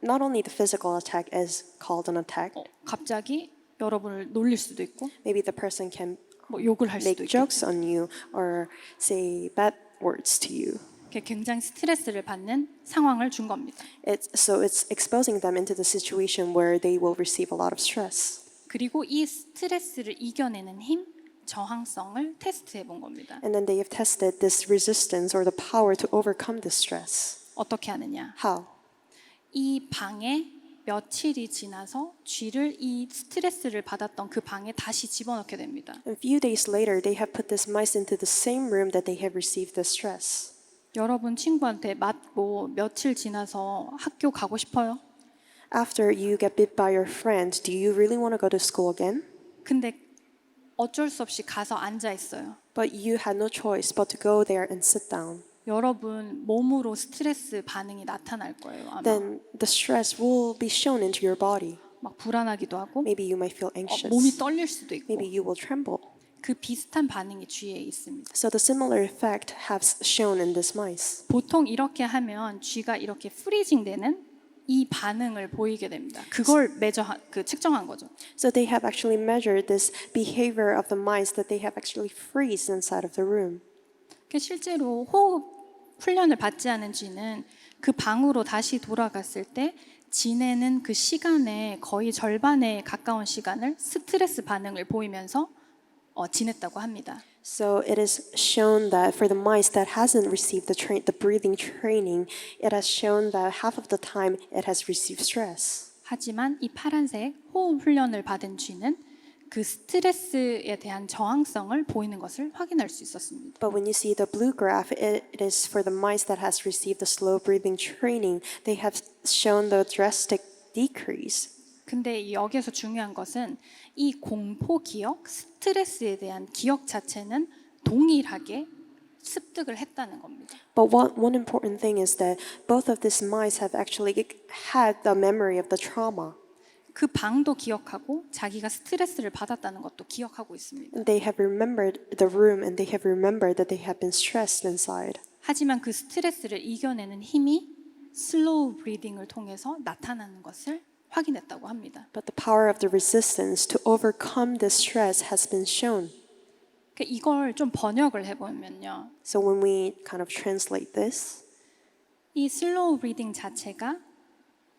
Not only the physical attack is called an attack,
갑자기 여러분을 놀릴 수도 있고
maybe the person can
욕을 할 수도
make
있고
jokes on you or say bad words to you.
굉장히 스트레스를 받는 상황을 준 겁니다.
So it's exposing them into the situation where they will receive a lot of stress.
그리고 이 스트레스를 이겨내는 힘, 저항성을 테스트해 본 겁니다.
And then they have tested this resistance or the power to overcome this stress.
어떻게 하느냐?
How?
이 방에 며칠이 지나서 쥐를 이 스트레스를 받았던 그 방에 다시 집어넣게 됩니다.
A few days later, they have put this mice into the same room that they have received the stress.
여러분 친구한테 맞고 며칠 지나서 학교 가고 싶어요?
After you get bit by your friend, do you really want to go to school again?
근데 어쩔 수 없이 가서 앉아 있어요.
But you had no choice but to go there and sit down.
여러분 몸으로 스트레스 반응이 나타날 거예요. 아마
Then the stress will be shown into your body.
막 불안하기도 하고
Maybe you might feel anxious.
몸이 떨릴 수도 있고
Maybe you will tremble.
그 비슷한 반응이 쥐에 있습니다.
So the similar effect has shown in this mice.
보통 이렇게 하면 쥐가 이렇게 프리징되는 이 반응을 보이게 됩니다. 그걸 측정한 거죠.
So they have actually measured this behavior of the mice that they have actually freeze inside of the room.
실제로 호흡 훈련을 받지 않은 쥐는 그 방으로 다시 돌아갔을 때 지내는 그 시간의 거의 절반에 가까운 시간을 스트레스 반응을 보이면서 지냈다고 합니다.
So it is shown that for the mice that hasn't received the breathing training, it has shown that half of the time it has received stress.
하지만 이 파란색 호흡 훈련을 받은 쥐는 그 스트레스에 대한 저항성을 보이는 것을 확인할 수 있었습니다.
But when you see the blue graph, it is for the mice that has received the slow breathing training. They have shown the drastic decrease.
근데 여기에서 중요한 것은 이 공포 기억, 스트레스에 대한 기억 자체는 동일하게 습득을 했다는 겁니다.
But one important thing is that both of these mice have actually had the memory of the trauma.
그 방도 기억하고 자기가 스트레스를 받았다는 것도 기억하고 있습니다.
And they have remembered the room and they have remembered that they have been stressed inside.
하지만 그 스트레스를 이겨내는 힘이 슬로우 브리딩을 통해서 나타나는 것을 확인했다고 합니다.
But the power of the resistance to overcome this stress has been shown.
이걸 좀 번역을 해보면요.
So when we kind of translate this,
이 슬로우 브리딩 자체가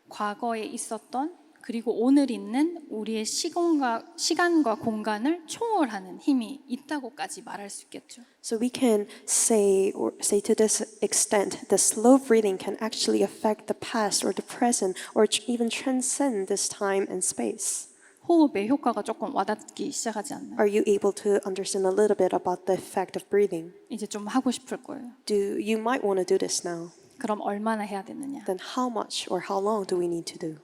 과거에 있었던 그리고 오늘 있는 우리의 시간과 공간을 초월하는 힘이 있다고까지 말할 수 있겠죠.
so we can say to this extent that slow breathing can actually affect the past or the present or even transcend this time and space.
호흡의 효과가 조금 와닿기 시작하지 않나요?
Are you able to understand a little bit about the effect of breathing?
이제 좀 하고 싶을 거예요.
You might want to do this now.
그럼 얼마나 해야 되느냐?
Then how much or how long do we need to do?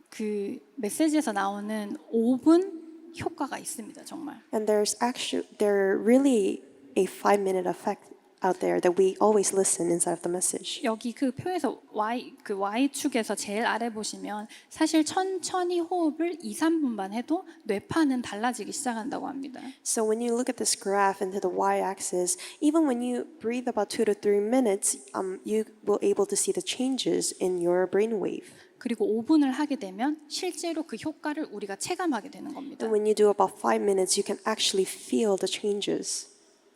그 메시지에서 나오는 5분 효과가 있습니다, 정말.
And there really a 5-minute effect out there that we always listen inside of the message.
여기 그 표에서 Y축에서 제일 아래 보시면 사실 천천히 호흡을 2, 3분만 해도 뇌파는 달라지기 시작한다고 합니다.
So when you look at this graph into the y-axis, even when you breathe about 2 to 3 minutes, you will able to see the changes in your brainwave.
그리고 5분을 하게 되면 실제로 그 효과를 우리가 체감하게 되는 겁니다.
And when you do about 5 minutes, you can actually feel the changes.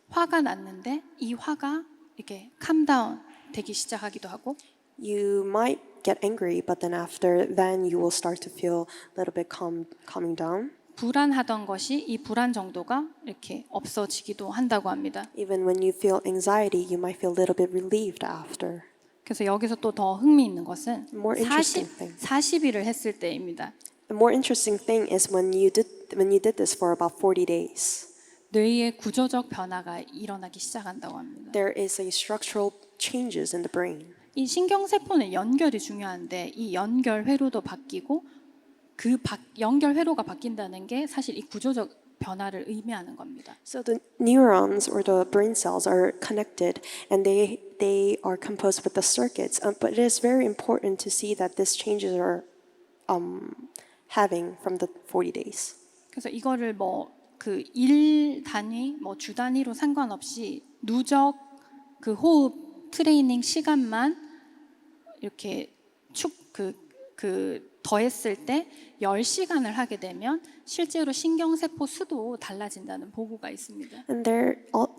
화가 났는데 이 화가 이렇게 캄다운 되기 시작하기도 하고
You might get angry, but then after then you will start to feel a little bit calming down.
불안하던 것이 이 불안 정도가 이렇게 없어지기도 한다고 합니다.
Even when you feel anxiety, you might feel a little bit relieved after.
그래서 여기서 또 더 흥미있는 것은
More interesting thing.
40일을 했을 때입니다.
The more interesting thing is when you did this for about 40 days.
뇌의 구조적 변화가 일어나기 시작한다고 합니다.
There is a structural changes in the brain.
이 신경세포는 연결이 중요한데 이 연결 회로도 바뀌고 연결 회로가 바뀐다는 게 사실 이 구조적 변화를 의미하는 겁니다.
So the neurons or the brain cells are connected and they are composed with the circuits. But it is very important to see that these changes are having from the 40 days.
그래서 이거를 그 일 단위, 주 단위로 상관없이 누적 그 호흡 트레이닝 시간만 이렇게 더했을 때 10시간을 하게 되면 실제로 신경세포 수도 달라진다는 보고가 있습니다.
And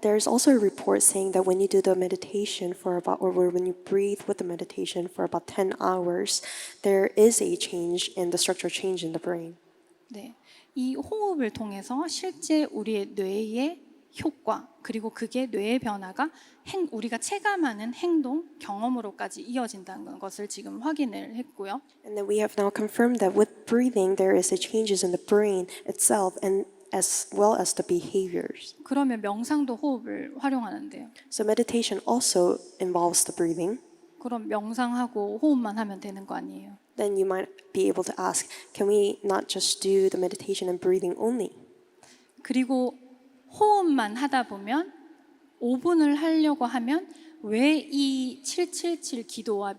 there's also a report saying that when you do the meditation or when you breathe with the meditation for about 10 hours, there is a change in the structural change in the brain.
네, 이 호흡을 통해서 실제 우리의 뇌의 효과 그리고 그게 뇌의 변화가 우리가 체감하는 행동, 경험으로까지 이어진다는 것을 지금 확인을 했고요.
And then we have now confirmed that with breathing there is a changes in the brain itself and as well as the behaviors.
그러면 명상도 호흡을 활용하는데요.
So meditation also involves the breathing.
그럼 명상하고 호흡만 하면 되는 거 아니에요?
Then you might be able to ask, can we not just do the meditation and breathing only?
그리고 호흡만 하다 보면 5분을 하려고 하면 왜 이 777 기도와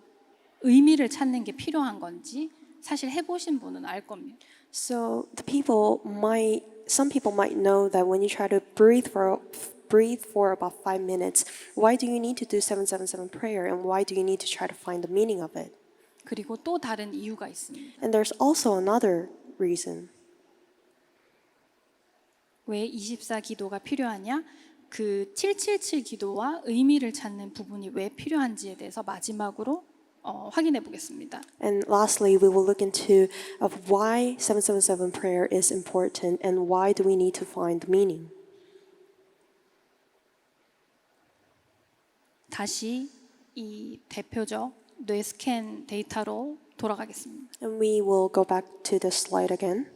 의미를 찾는 게 필요한 건지 사실 해보신 분은 알 겁니다.
So some people might know that when you try to breathe for about 5 minutes, why do you need to do 777 prayer and why do you need to try to find the meaning of it?
그리고 또 다른 이유가 있습니다.
And there's also another reason.
왜 24 기도가 필요하냐? 그 777 기도와 의미를 찾는 부분이 왜 필요한지에 대해서 마지막으로 확인해 보겠습니다.
And lastly, we will look into of why 777 prayer is important and why do we need to find meaning.
다시 이 대표적 뇌 스캔 데이터로 돌아가겠습니다.
And we will go back to this slide again.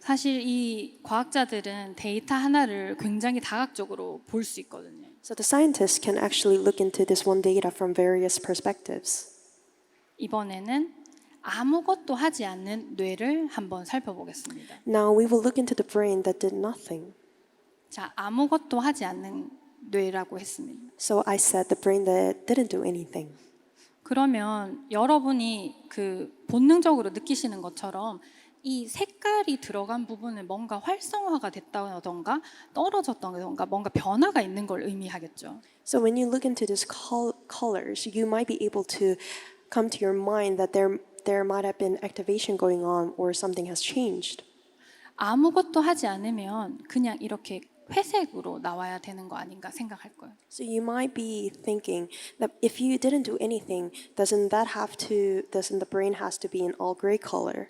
사실 이 과학자들은 데이터 하나를 굉장히 다각적으로 볼 수 있거든요.
So the scientists can actually look into this one data from various perspectives.
이번에는 아무것도 하지 않는 뇌를 한번 살펴보겠습니다.
Now we will look into the brain that did nothing.
자, 아무것도 하지 않는 뇌라고 했습니다.
So I said the brain that didn't do anything.
그러면 여러분이 그 본능적으로 느끼시는 것처럼 이 색깔이 들어간 부분은 뭔가 활성화가 됐다던가 떨어졌다던가 뭔가 변화가 있는 걸 의미하겠죠.
So when you look into these colors, you might be able to come to your mind that there might have been activation going on or something has changed.
아무것도 하지 않으면 그냥 이렇게 회색으로 나와야 되는 거 아닌가 생각할 거예요.
So you might be thinking that if you didn't do anything, doesn't the brain has to be an all gray color?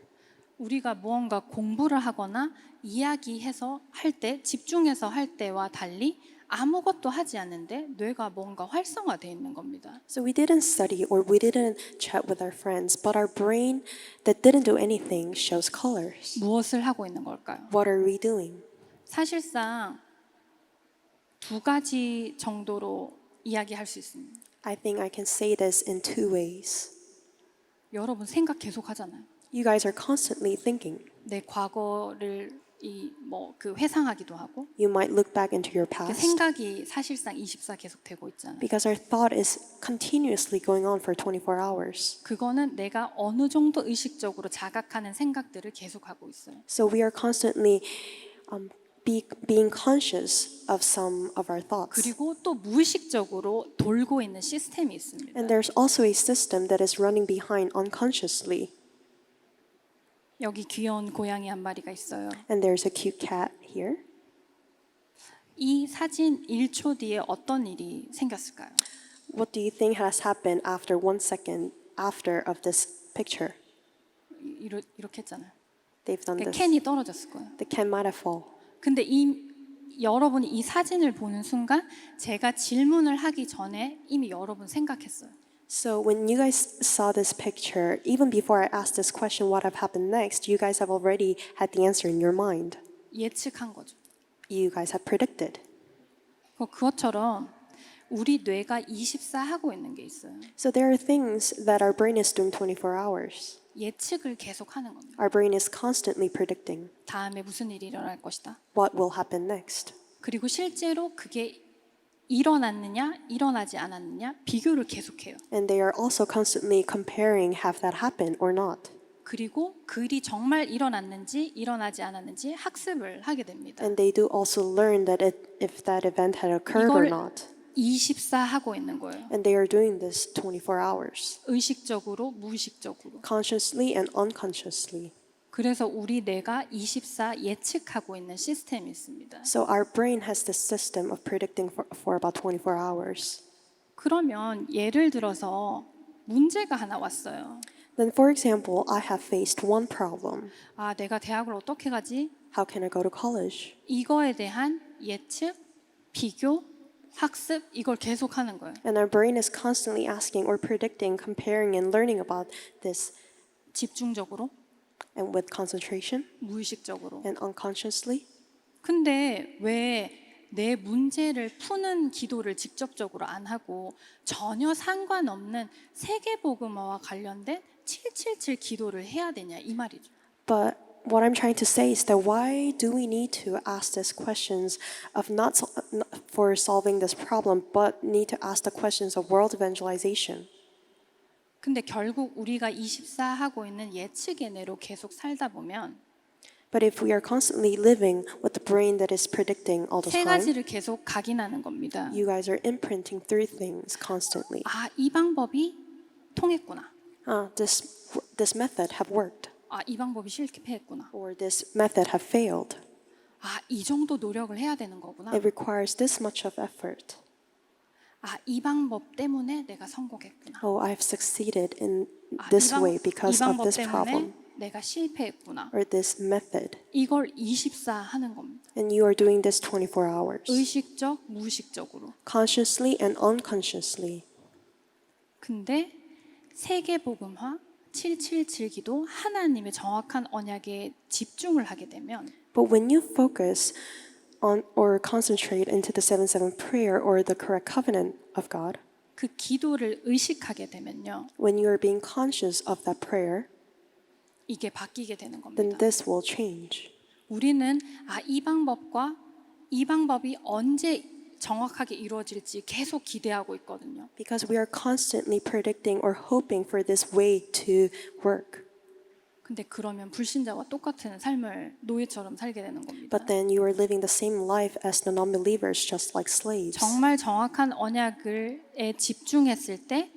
우리가 무언가 공부를 하거나 이야기해서 할 때, 집중해서 할 때와 달리 아무것도 하지 않는데 뇌가 뭔가 활성화되어 있는 겁니다.
So we didn't study or we didn't chat with our friends, but our brain that didn't do anything shows colors.
무엇을 하고 있는 걸까요?
What are we doing?
사실상 두 가지 정도로 이야기할 수 있습니다.
I think I can say this in two ways.
여러분 생각 계속 하잖아요.
You guys are constantly thinking.
내 과거를 그 회상하기도 하고
You might look back into your
그
past
생각이 사실상 24 계속 되고 있잖아요.
because our thought is continuously going on for 24 hours.
그거는 내가 어느 정도 의식적으로 자각하는 생각들을 계속하고 있어요.
So we are constantly being conscious of some of our thoughts.
그리고 또 무의식적으로 돌고 있는 시스템이 있습니다.
And there's also a system that is running behind unconsciously.
여기 귀여운 고양이 한 마리가 있어요.
And there's a cute cat here.
이 사진 1초 뒤에 어떤 일이 생겼을까요?
What do you think has happened after 1 second after of this picture?
이렇게 했잖아요.
They've done
그러니까
this.
캔이 떨어졌을 거예요.
The cat might have fallen.
근데 여러분이 이 사진을 보는 순간 제가 질문을 하기 전에 이미 여러분 생각했어요.
So when you guys saw this picture, even before I asked this question, what have happened next, you guys have already had the answer in your mind.
예측한 거죠.
You guys have predicted.
그것처럼 우리 뇌가 24 하고 있는 게 있어요.
So there are things that our brain is doing 24 hours.
예측을 계속 하는 겁니다.
Our brain is constantly predicting
다음에 무슨 일이 일어날 것이다.
what will happen next.
그리고 실제로 그게 일어났느냐, 일어나지 않았느냐 비교를 계속해요.
And they are also constantly comparing have that happened or not.
그리고 그 일이 정말 일어났는지 일어나지 않았는지 학습을 하게 됩니다.
And they do also learn that if that event had occurred or
이걸
not.
24 하고 있는 거예요.
And they are doing this 24 hours,
의식적으로, 무의식적으로.
consciously and unconsciously.
그래서 우리 뇌가 24 예측하고 있는 시스템이 있습니다.
So our brain has this system of predicting for about 24 hours.
그러면 예를 들어서 문제가 하나 왔어요.
Then, for example, I have faced one problem.
아, 내가 대학을 어떻게 가지?
How can I go to college?
이거에 대한 예측, 비교, 학습 이걸 계속 하는 거예요.
And our brain is constantly asking or predicting, comparing and learning about this
집중적으로,
and with concentration
무의식적으로.
and unconsciously.
근데 왜 내 문제를 푸는 기도를 직접적으로 안 하고 전혀 상관없는 세계복음화와 관련된 777 기도를 해야 되냐 이 말이죠.
But what I'm trying to say is that why do we need to ask these questions of not for solving this problem, but need to ask the questions of world evangelization?
근데 결국 우리가 24 하고 있는 예측의 뇌로 계속 살다 보면
But if we are constantly living with the brain that is predicting all the
세
time,
가지를 계속 각인하는 겁니다.
you guys are imprinting three things constantly.
아, 이 방법이 통했구나.
This method have worked,
아, 이 방법이 실패했구나.
or this method have failed.
아, 이 정도 노력을 해야 되는 거구나.
It requires this much of effort.
아, 이 방법 때문에 내가 성공했구나.
Oh, I've succeeded in
아,
this
이
way because of
방법
this
때문에
problem
내가 실패했구나.
or this method.
이걸 24 하는 겁니다.
And you are doing this 24 hours,
의식적, 무의식적으로.
consciously and unconsciously.
근데 세계복음화 777 기도 하나님의 정확한 언약에 집중을 하게 되면
But when you focus on or concentrate into the 7-7 prayer or the correct covenant of God,
그 기도를 의식하게 되면요.
when you are being conscious of that prayer,
이게 바뀌게 되는
then
겁니다.
this will change.
우리는 이 방법과 이 방법이 언제 정확하게 이루어질지 계속 기대하고 있거든요.
Because we are constantly predicting or hoping for this way to work.
근데 그러면 불신자와 똑같은 삶을 노예처럼 살게 되는 겁니다.
But then you are living the same life as the non-believers, just like slaves.
정말 정확한 언약에 집중했을 때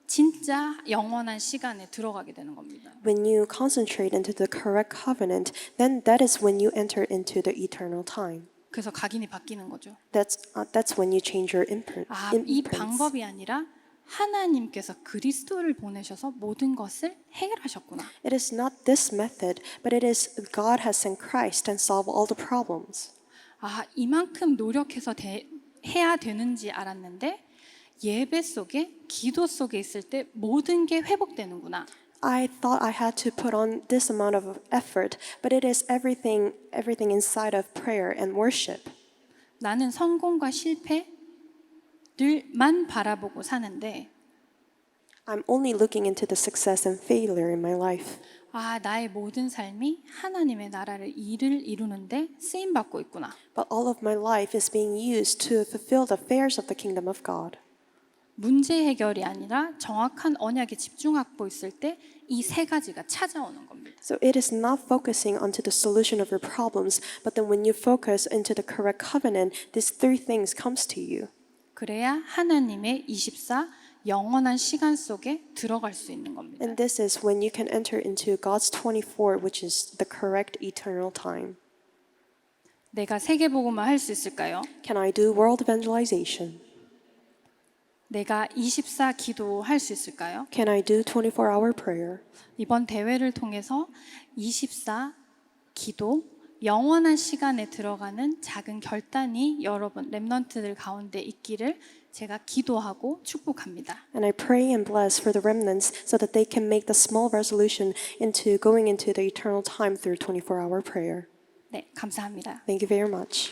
진짜 영원한 시간에 들어가게 되는 겁니다.
When you concentrate into the correct covenant, then that is when you enter into the eternal time.
그래서 각인이 바뀌는 거죠.
That's when you change your
이
imprints.
방법이 아니라 하나님께서 그리스도를 보내셔서 모든 것을 해결하셨구나.
It is not this method, but it is God has sent Christ and solved all the problems.
이만큼 노력해서 해야 되는지 알았는데 예배 속에 기도 속에 있을 때 모든 게 회복되는구나.
I thought I had to put on this amount of effort, but it is everything inside of prayer and worship.
나는 성공과 실패들만 바라보고 사는데
I'm only looking into the success and failure in my life.
나의 모든 삶이 하나님의 나라를 이루는데 쓰임 받고 있구나.
But all of my life is being used to fulfill the affairs of the kingdom of God.
문제 해결이 아니라 정확한 언약에 집중하고 있을 때 이 세 가지가 찾아오는 겁니다.
So it is not focusing onto the solution of your problems, but then when you focus into the correct covenant, these three things comes to you.
그래야 하나님의 24 영원한 시간 속에 들어갈 수 있는 겁니다.
And this is when you can enter into God's 24, which is the correct eternal time.
내가 세계복음화 할 수 있을까요?
Can I do world evangelization?
내가 24 기도 할 수 있을까요?
Can I do 24-hour prayer?
이번 대회를 통해서 24 기도 영원한 시간에 들어가는 작은 결단이 여러분 렘넌트들 가운데 있기를 제가 기도하고 축복합니다.
And I pray and bless for the remnants so that they can make the small resolution into going into the eternal time through 24-hour prayer.
네, 감사합니다.
Thank you very much.